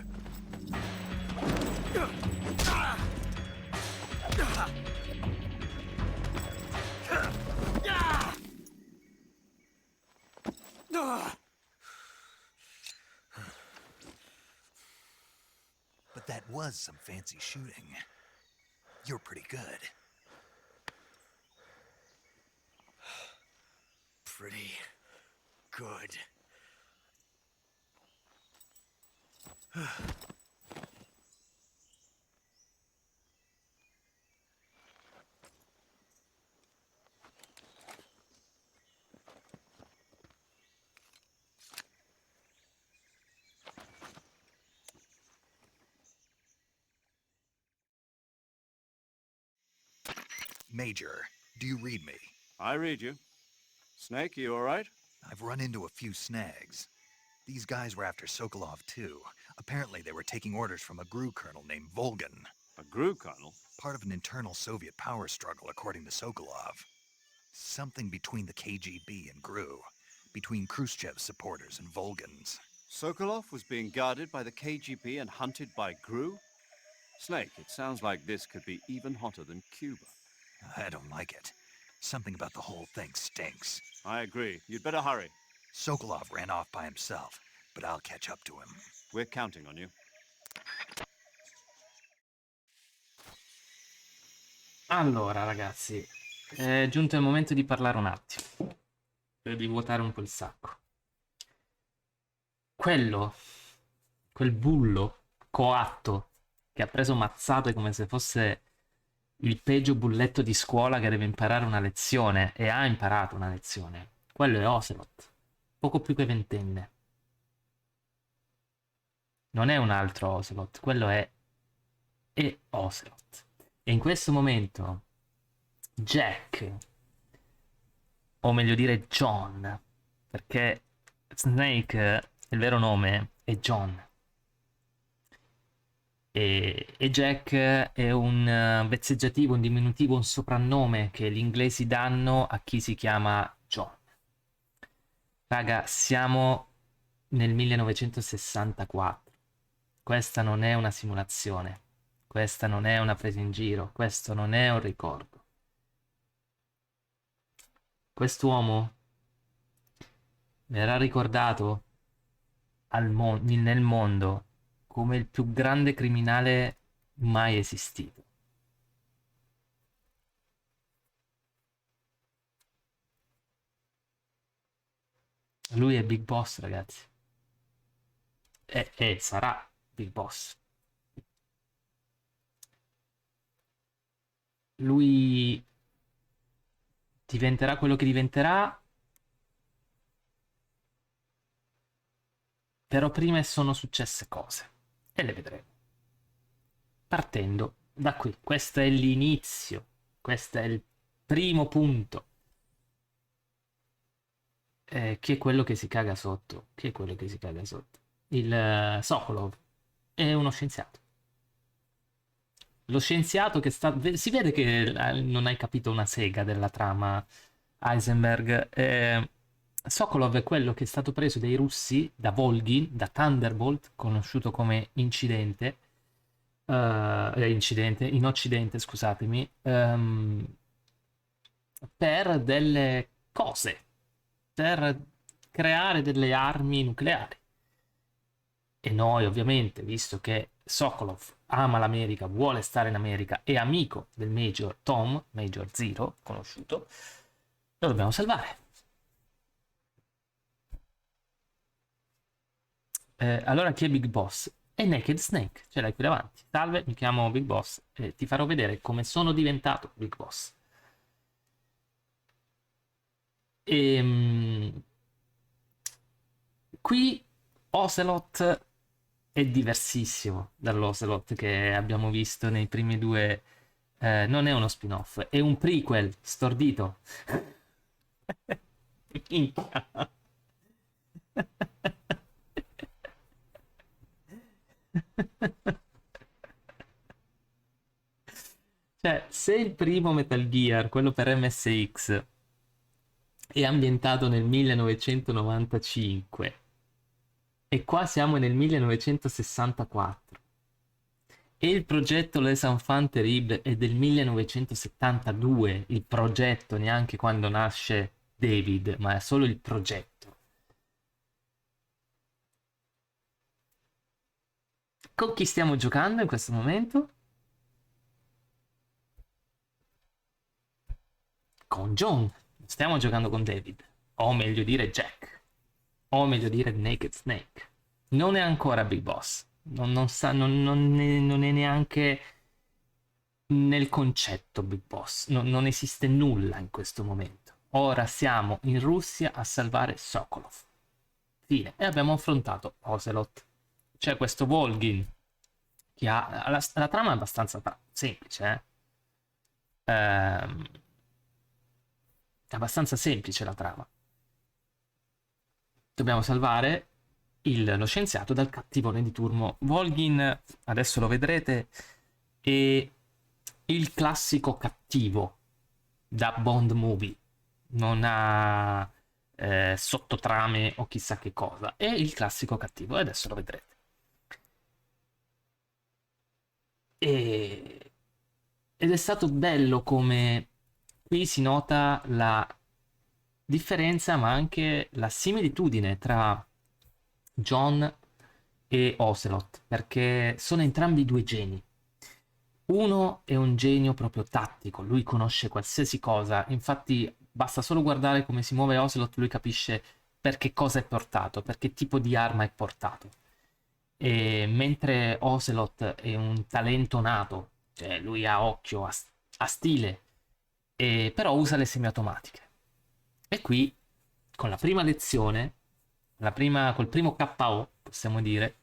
But that was some fancy shooting. You're pretty good. Pretty good. Major, do you read me? I read you. Snake, you all right? I've run into a few snags. These guys were after Sokolov too. Apparently they were taking orders from a GRU colonel named Volgan. A GRU colonel? Part of an internal Soviet power struggle, according to Sokolov. Something between the KGB and GRU. Between Khrushchev's supporters and Volgan's. Sokolov was being guarded by the KGB and hunted by GRU? Snake, it sounds like this could be even hotter than Cuba. I don't like it. Something about the whole thing stinks. I agree. You'd better hurry. Sokolov ran off by himself, but I'll catch up to him. We're counting on you. Allora, ragazzi, è giunto il momento di parlare un attimo. Di vuotare un po' il sacco. Quel bullo coatto che ha preso mazzate come se fosse il peggio bulletto di scuola che deve imparare una lezione, e ha imparato una lezione. Quello è Ocelot, poco più che ventenne. Non è un altro Ocelot, quello è Ocelot. E in questo momento Jack, o meglio dire John, perché Snake, il vero nome è John. E Jack è un vezzeggiativo, un diminutivo, un soprannome che gli inglesi danno a chi si chiama John. Raga, siamo nel 1964. Questa non è una simulazione. Questa non è una presa in giro. Questo non è un ricordo. Quest'uomo verrà ricordato nel mondo come il più grande criminale mai esistito. Lui è Big Boss, ragazzi. E sarà Big Boss. Lui diventerà quello che diventerà, però prima sono successe cose. E le vedremo. Partendo da qui. Questo è l'inizio. Questo è il primo punto. Chi è quello che si caga sotto? Chi è quello che si caga sotto? Il Sokolov è uno scienziato. Lo scienziato che sta... Si vede che non hai capito una sega della trama, Heisenberg. Sokolov è quello che è stato preso dai russi, da Volgin, da Thunderbolt, conosciuto come incidente, in Occidente, scusatemi, per delle cose, per creare delle armi nucleari. E noi, ovviamente, visto che Sokolov ama l'America, vuole stare in America, è amico del Major Tom, Major Zero, conosciuto, lo dobbiamo salvare. Allora chi è Big Boss? È Naked Snake, ce l'hai qui davanti. Salve, mi chiamo Big Boss e ti farò vedere come sono diventato Big Boss. Qui Ocelot è diversissimo dall'Ocelot che abbiamo visto nei primi due. Non è uno spin-off, è un prequel stordito. Minchia. Cioè, se il primo Metal Gear, quello per MSX, è ambientato nel 1995 e qua siamo nel 1964 e il progetto Les Enfants Terribles è del 1972, il progetto, neanche quando nasce David, ma è solo il progetto. Con chi stiamo giocando in questo momento? Con John. Stiamo giocando con David. O meglio dire Jack. O meglio dire Naked Snake. Non è ancora Big Boss. Non è neanche nel concetto Big Boss. Non esiste nulla in questo momento. Ora siamo in Russia a salvare Sokolov. Fine. E abbiamo affrontato Ocelot. C'è questo Volgin che ha... La trama è abbastanza semplice, È abbastanza semplice la trama. Dobbiamo salvare lo scienziato dal cattivone di turno. Volgin, adesso lo vedrete, è il classico cattivo da Bond movie. Non ha sottotrame o chissà che cosa. È il classico cattivo e adesso lo vedrete. Ed è stato bello come qui si nota la differenza ma anche la similitudine tra John e Ocelot, perché sono entrambi due geni. Uno è un genio proprio tattico, lui conosce qualsiasi cosa, infatti basta solo guardare come si muove Ocelot, lui capisce per che cosa è portato, per che tipo di arma è portato. E mentre Ocelot è un talento nato, cioè lui ha occhio, ha stile, però usa le semiautomatiche. E qui, con la prima lezione, col primo KO, possiamo dire,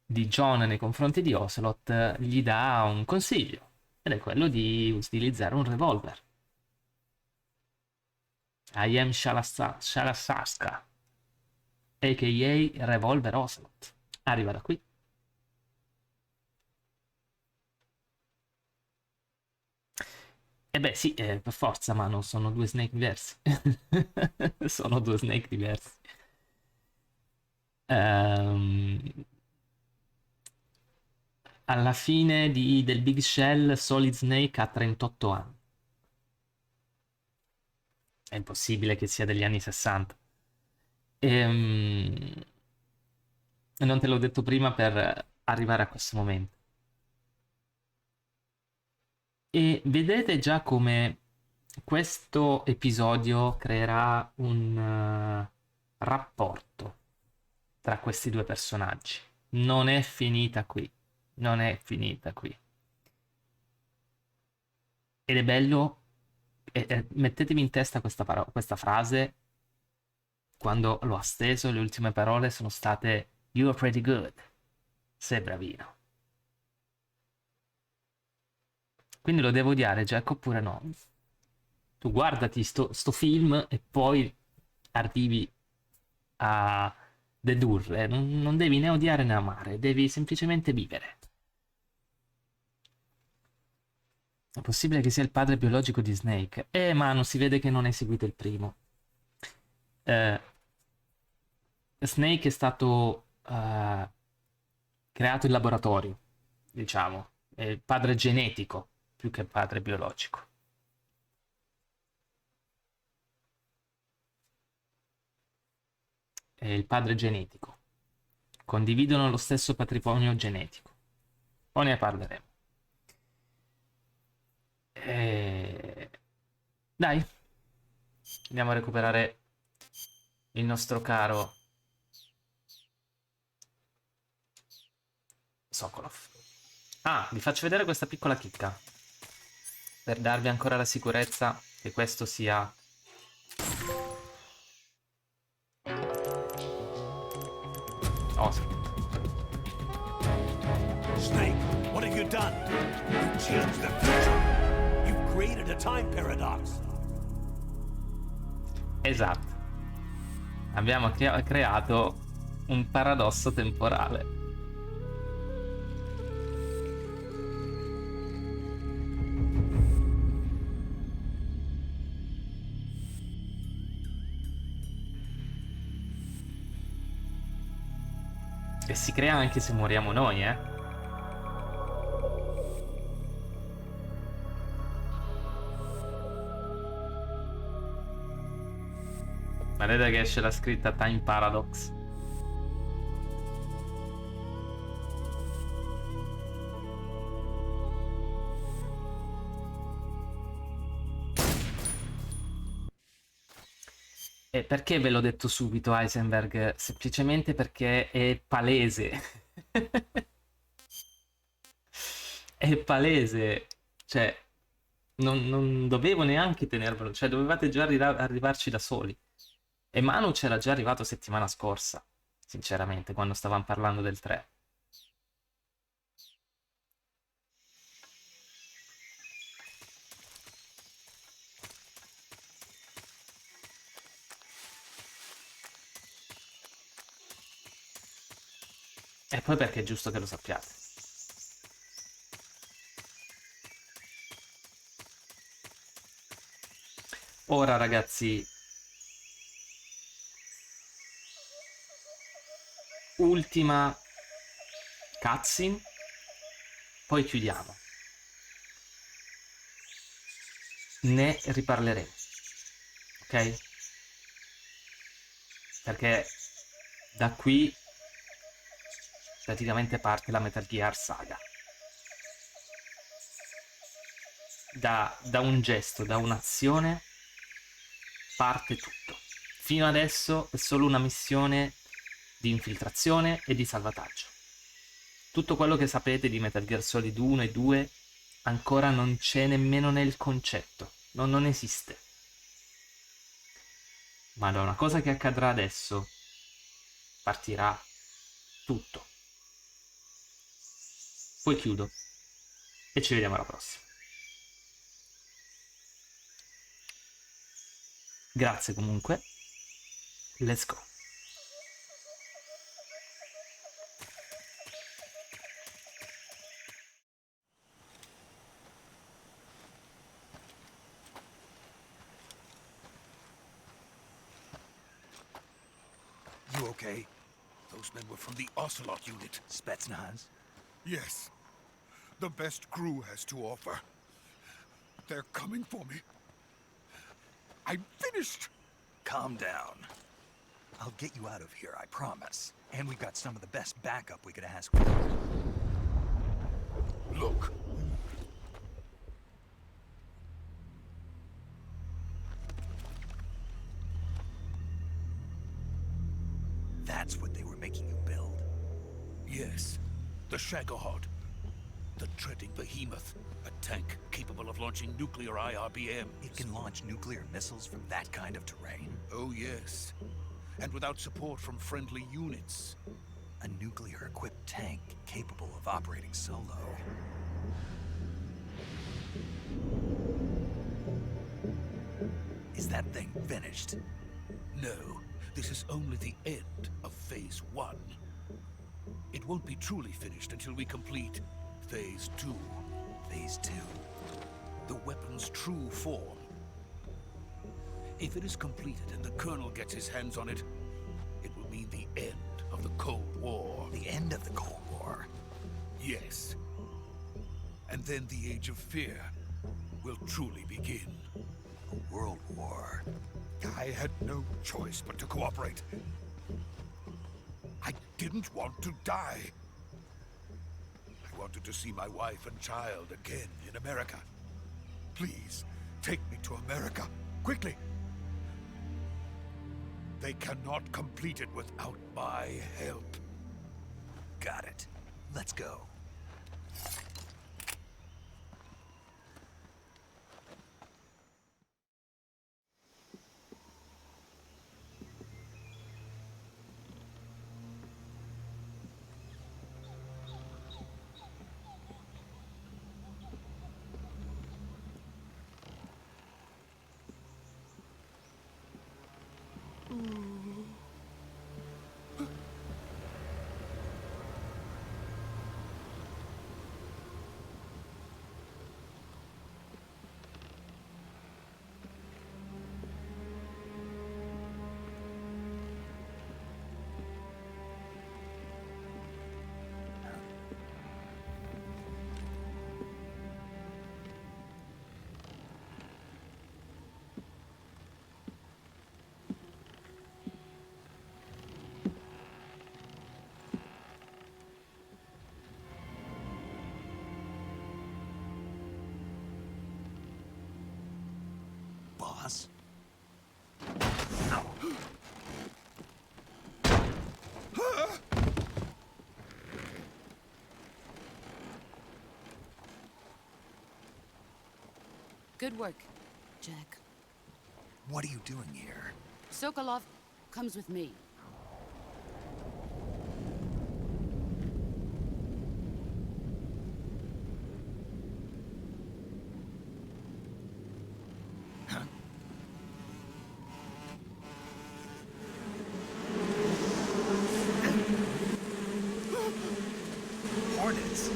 di John nei confronti di Ocelot, gli dà un consiglio, ed è quello di utilizzare un revolver. I am Shalasaska, a.k.a. Revolver Ocelot. Arriva da qui. E beh sì, per forza, ma non sono due Snake diversi. Sono due Snake diversi. Ehm, Alla fine del Big Shell, Solid Snake ha 38 anni. È impossibile che sia degli anni 60. Ehm, Non te l'ho detto prima per arrivare a questo momento. E vedete già come questo episodio creerà un rapporto tra questi due personaggi. Non è finita qui. Non è finita qui. Ed è bello, mettetevi in testa questa frase, quando l'ho steso, le ultime parole sono state "You are pretty good", sei bravino. Quindi lo devo odiare Jack oppure no? Tu guardati sto film e poi arrivi a dedurre, non devi né odiare né amare, devi semplicemente vivere. È possibile che sia il padre biologico di Snake. Ma non si vede che non hai seguito il primo. Eh, Snake è stato creato in laboratorio, diciamo. È il padre genetico più che padre biologico. È il padre genetico. Condividono lo stesso patrimonio genetico. Poi ne parleremo. Dai, andiamo a recuperare il nostro caro Sokolov. Ah, vi faccio vedere questa piccola chicca, per darvi ancora la sicurezza che questo sia... Oh, sì. Snake, what have you done? You've changed the future. You've created a time paradox. Esatto. Abbiamo creato un paradosso temporale. E si crea anche se moriamo noi, eh? Vedete che esce la scritta Time Paradox. E perché ve l'ho detto subito, Heisenberg? Semplicemente perché è palese. È palese. Cioè, non dovevo neanche tenervelo. Cioè, dovevate già arrivarci da soli. E Manu c'era già arrivato settimana scorsa, sinceramente, quando stavamo parlando del 3. E poi perché è giusto che lo sappiate. Ora, ragazzi, ultima cutscene, poi chiudiamo. Ne riparleremo, ok? Perché da qui praticamente parte la Metal Gear Saga. Da un gesto, da un'azione, parte tutto. Fino adesso è solo una missione di infiltrazione e di salvataggio. Tutto quello che sapete di Metal Gear Solid 1 e 2 ancora non c'è nemmeno nel concetto, non esiste. Ma da una cosa che accadrà adesso partirà tutto. Poi chiudo e ci vediamo alla prossima. Grazie comunque. Let's go. You okay? Those men were from the Ocelot unit. Spetsnaz? Yes. The best crew has to offer. They're coming for me. I'm finished! Calm down. I'll get you out of here, I promise. And we've got some of the best backup we could ask for. Look. That's what they were making you build. Yes. The Shagahod. The treading behemoth. A tank capable of launching nuclear IRBMs. It can launch nuclear missiles from that kind of terrain? Oh, yes. And without support from friendly units. A nuclear-equipped tank capable of operating solo. Is that thing finished? No, this is only the end of Phase 1. It won't be truly finished until we complete Phase 2. Phase 2? The weapon's true form. If it is completed and the Colonel gets his hands on it, it will mean the end of the Cold War. The end of the Cold War? Yes. And then the Age of Fear will truly begin. A world war. I had no choice but to cooperate. I didn't want to die. I wanted to see my wife and child again in America. Please, take me to America, quickly. They cannot complete it without my help. Got it. Let's go. Boss? Good work, Jack. What are you doing here? Sokolov comes with me. Hornets!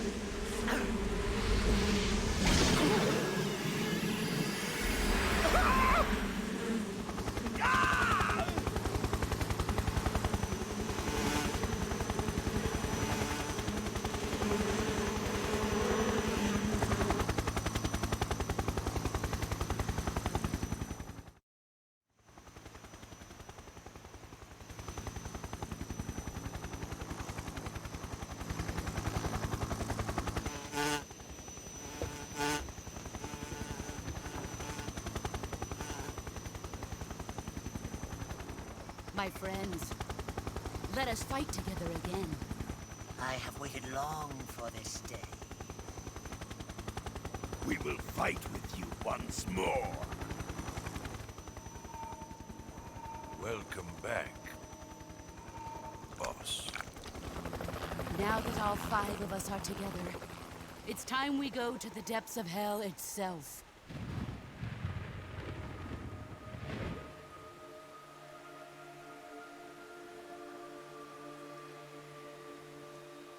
My friends, let us fight together again. I have waited long for this day. We will fight with you once more. Welcome back, boss. Now that all 5 of us are together, it's time we go to the depths of hell itself.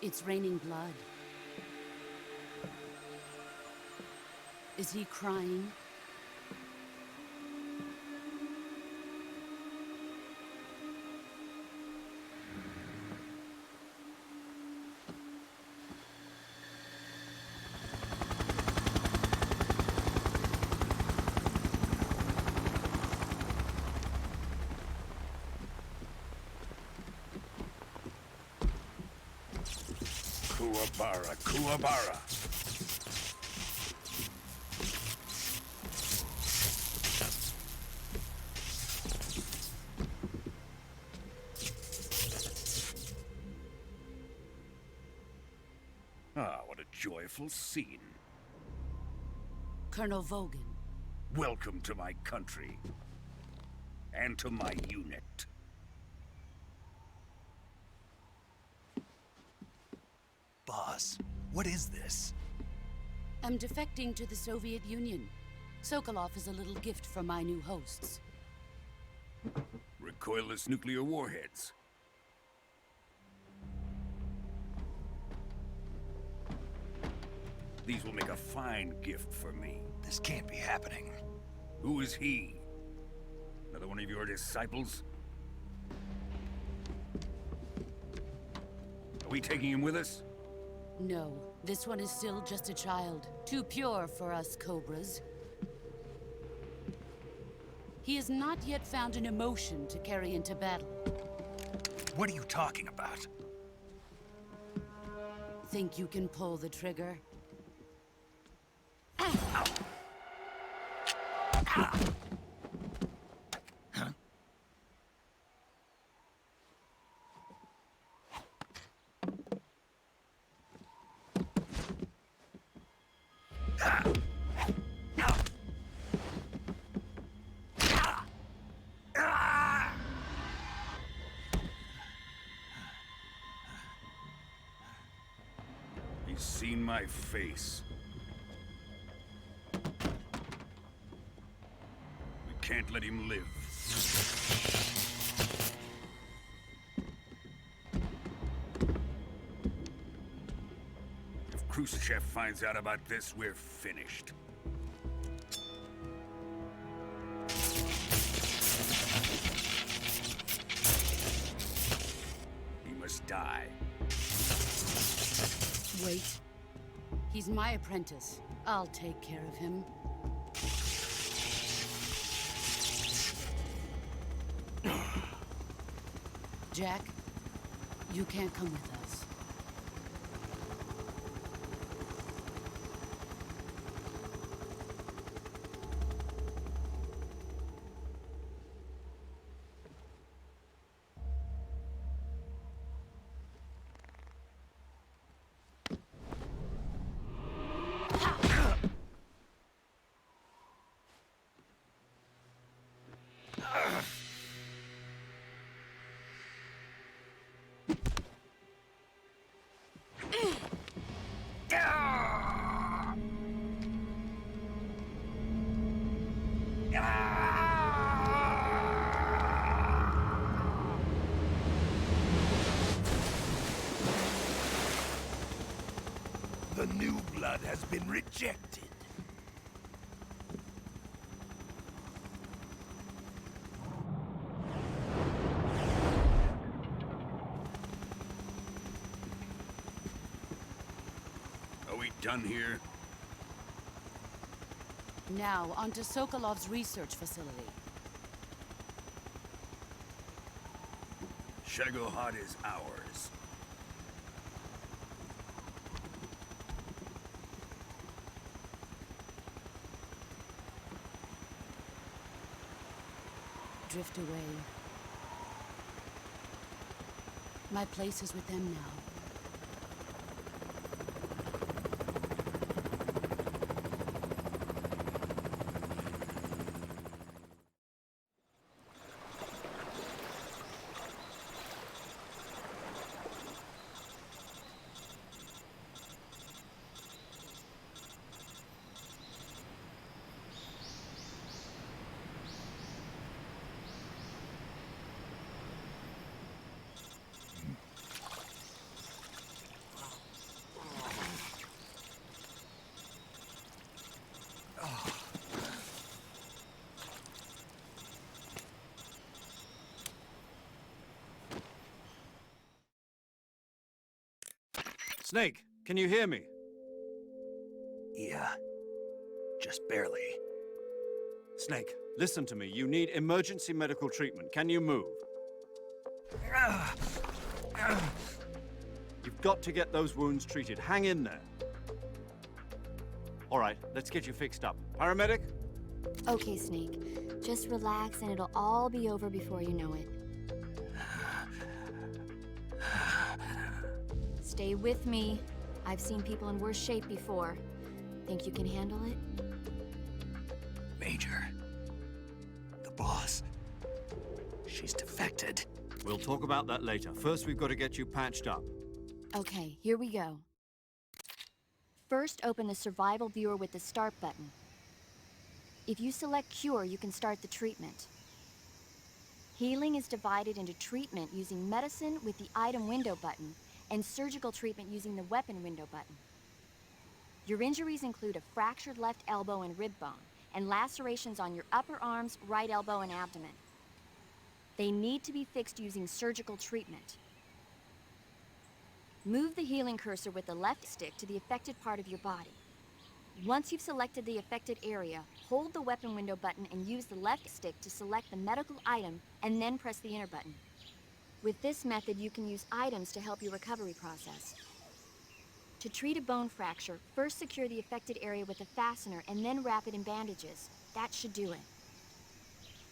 It's raining blood. Is he crying? Kuwabara, Kuwabara. Ah, what a joyful scene. Colonel Vogan. Welcome to my country. And to my unit. Boss, what is this? I'm defecting to the Soviet Union. Sokolov is a little gift from my new hosts. Recoilless nuclear warheads. These will make a fine gift for me. This can't be happening. Who is he? Another one of your disciples? Are we taking him with us? No, this one is still just a child. Too pure for us Cobras. He has not yet found an emotion to carry into battle. What are you talking about? Think you can pull the trigger? He's seen my face. We can't let him live. If Khrushchev finds out about this, we're finished. He must die. Wait. He's my apprentice. I'll take care of him. Jack, you can't come with us. The new blood has been rejected. Are we done here? Now, on to Sokolov's research facility. Shagohod is ours. Drift away. My place is with them now. Snake, can you hear me? Yeah. Just barely. Snake, listen to me. You need emergency medical treatment. Can you move? You've got to get those wounds treated. Hang in there. All right, let's get you fixed up. Paramedic? Okay, Snake. Just relax and it'll all be over before you know it. Stay with me. I've seen people in worse shape before. Think you can handle it? Major. The boss. She's defected. We'll talk about that later. First, we've got to get you patched up. Okay, here we go. First, open the survival viewer with the start button. If you select cure, you can start the treatment. Healing is divided into treatment using medicine with the item window button and surgical treatment using the weapon window button. Your injuries include a fractured left elbow and rib bone, and lacerations on your upper arms, right elbow, and abdomen. They need to be fixed using surgical treatment. Move the healing cursor with the left stick to the affected part of your body. Once you've selected the affected area, hold the weapon window button and use the left stick to select the medical item, and then press the enter button. With this method, you can use items to help your recovery process. To treat a bone fracture, first secure the affected area with a fastener and then wrap it in bandages. That should do it.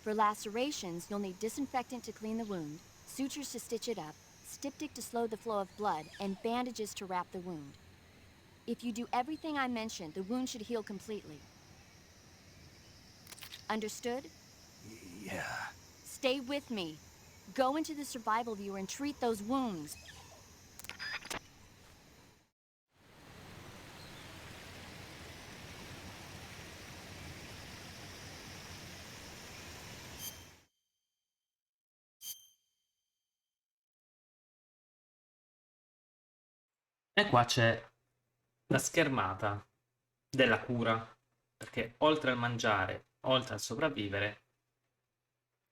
For lacerations, you'll need disinfectant to clean the wound, sutures to stitch it up, styptic to slow the flow of blood, and bandages to wrap the wound. If you do everything I mentioned, the wound should heal completely. Understood? Yeah. Stay with me. Go into the survival viewer and treat those wounds. E qua c'è la schermata della cura, perché oltre al mangiare, oltre al sopravvivere,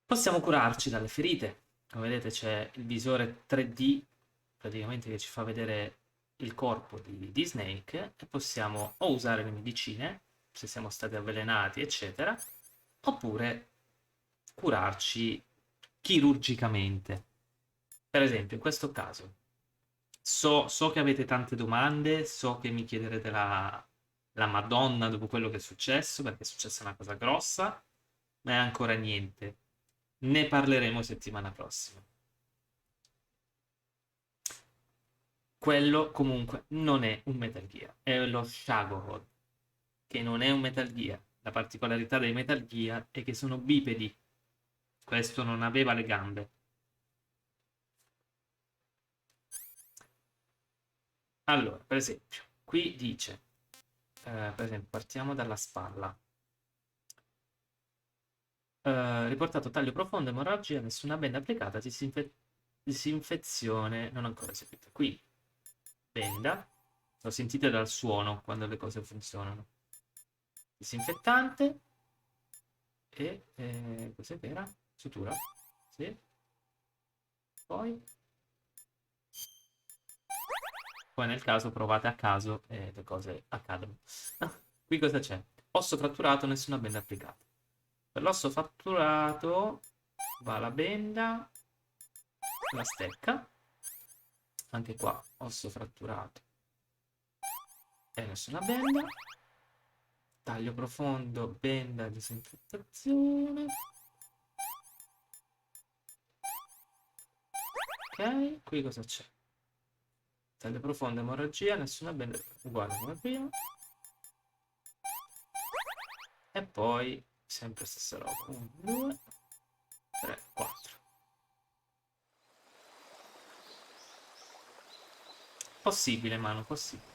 possiamo curarci dalle ferite. Come vedete c'è il visore 3D, praticamente, che ci fa vedere il corpo di Snake, e possiamo o usare le medicine, se siamo stati avvelenati, eccetera, oppure curarci chirurgicamente. Per esempio, in questo caso, so che avete tante domande, so che mi chiederete la Madonna dopo quello che è successo, perché è successa una cosa grossa, ma è ancora niente. Ne parleremo settimana prossima. Quello comunque non è un Metal Gear, è lo Shagohod, che non è un Metal Gear. La particolarità dei Metal Gear è che sono bipedi. Questo non aveva le gambe. Allora, per esempio, qui dice, per esempio, partiamo dalla spalla. Riportato taglio profondo, emorragia, nessuna benda applicata, disinfezione non ancora eseguita. Qui, benda, lo sentite dal suono quando le cose funzionano. Disinfettante e cos'è vera? Sutura, sì. Poi nel caso provate a caso e le cose accadono. Qui cosa c'è? Osso fratturato, nessuna benda applicata. Per l'osso fratturato va la benda, la stecca. Anche qua osso fratturato e nessuna benda. Taglio profondo, benda, disinfettazione. Ok, qui cosa c'è? Taglio profondo, emorragia, nessuna benda, uguale come prima. E poi sempre stessa roba. 1, 2, 3, 4. Possibile, mano, possibile.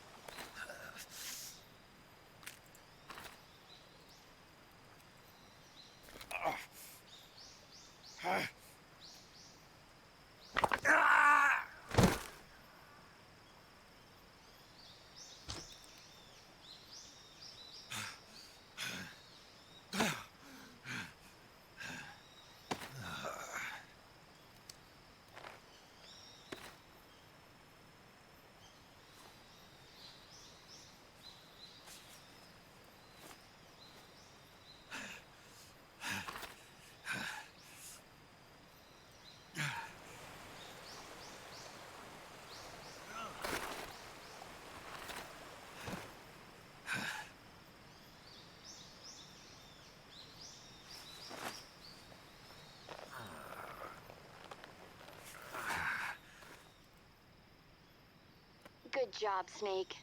Good job, Snake.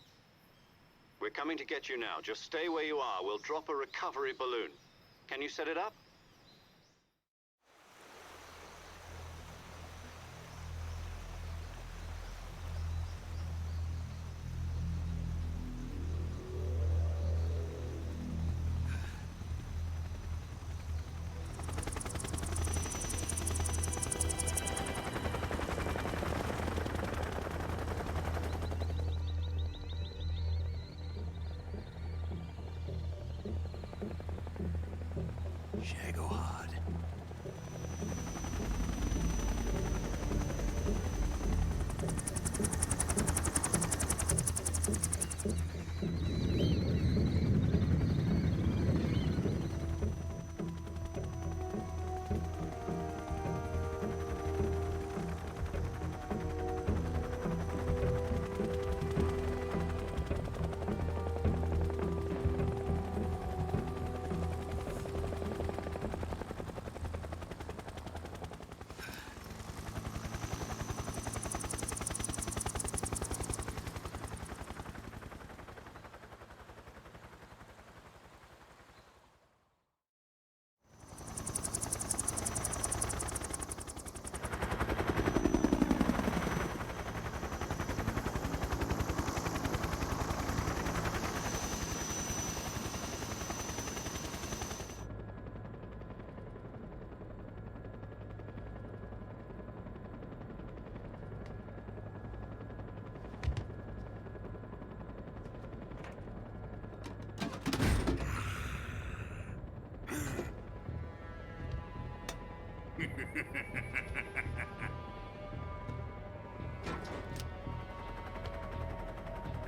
We're coming to get you now. Just stay where you are. We'll drop a recovery balloon. Can you set it up? Shagohod.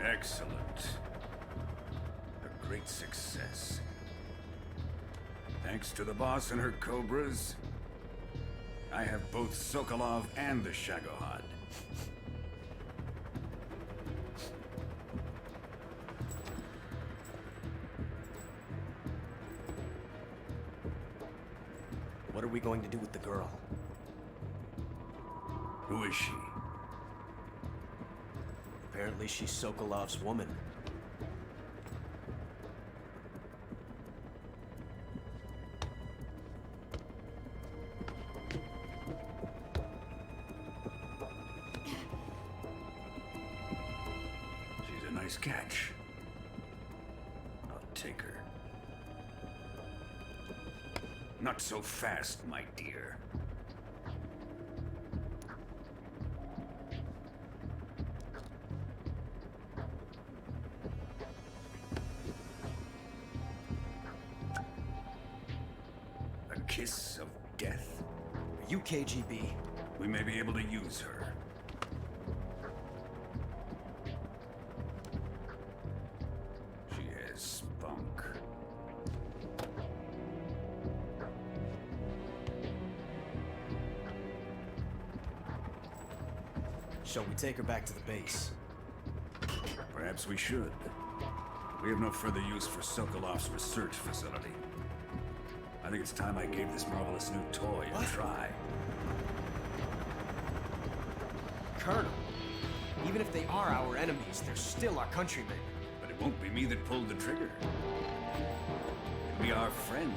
Excellent. A great success. Thanks to the boss and her cobras, I have both Sokolov and the Shagohod. What are we going to do with the girl? Who is she? Apparently she's Sokolov's woman. She's a nice catch. I'll take her. Not so fast, my dear. A kiss of death. Are you KGB? We may be able to use her. She has spunk. Shall we take her back to the base? Perhaps we should. We have no further use for Sokolov's research facility. I think it's time I gave this marvelous new toy a try. Colonel, even if they are our enemies, they're still our countrymen. But it won't be me that pulled the trigger. It'll be our friend,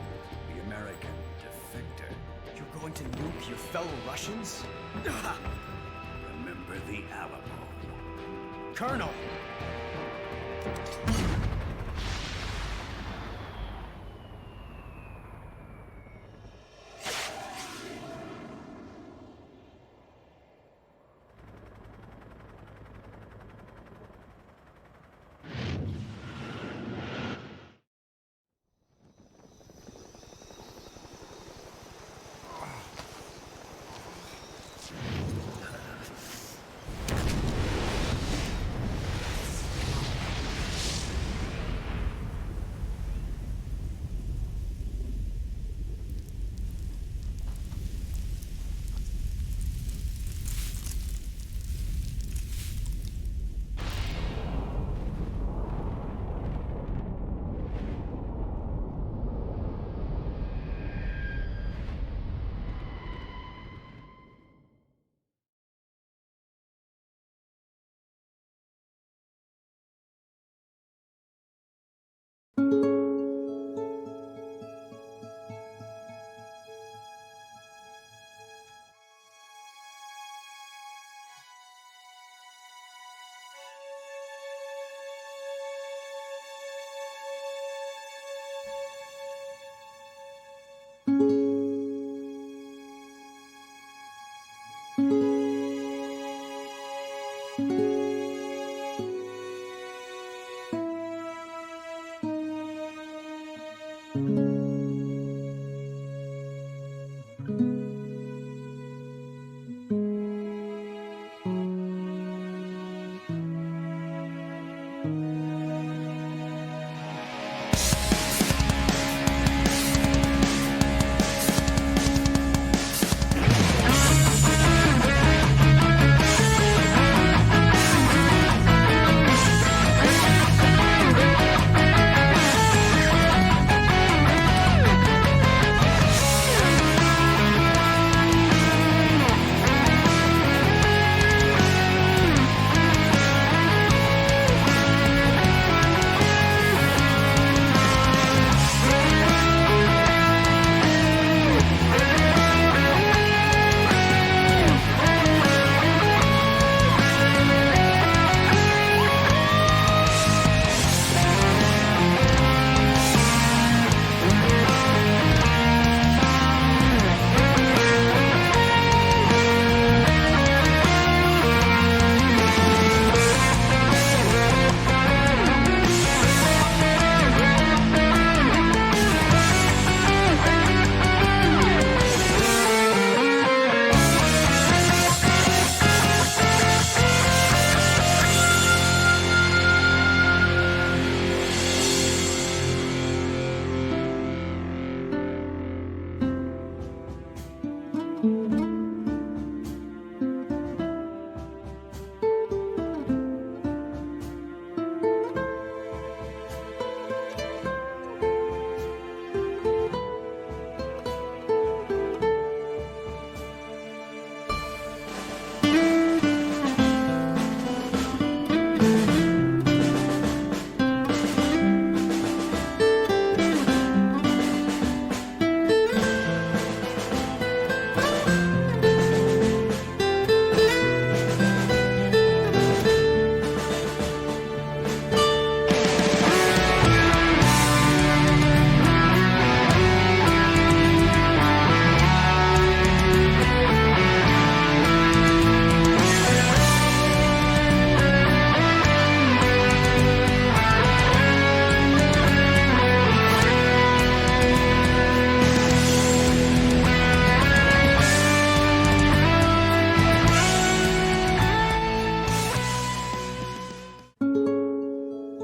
the American defector. You're going to nuke your fellow Russians? Remember the Alamo. Colonel!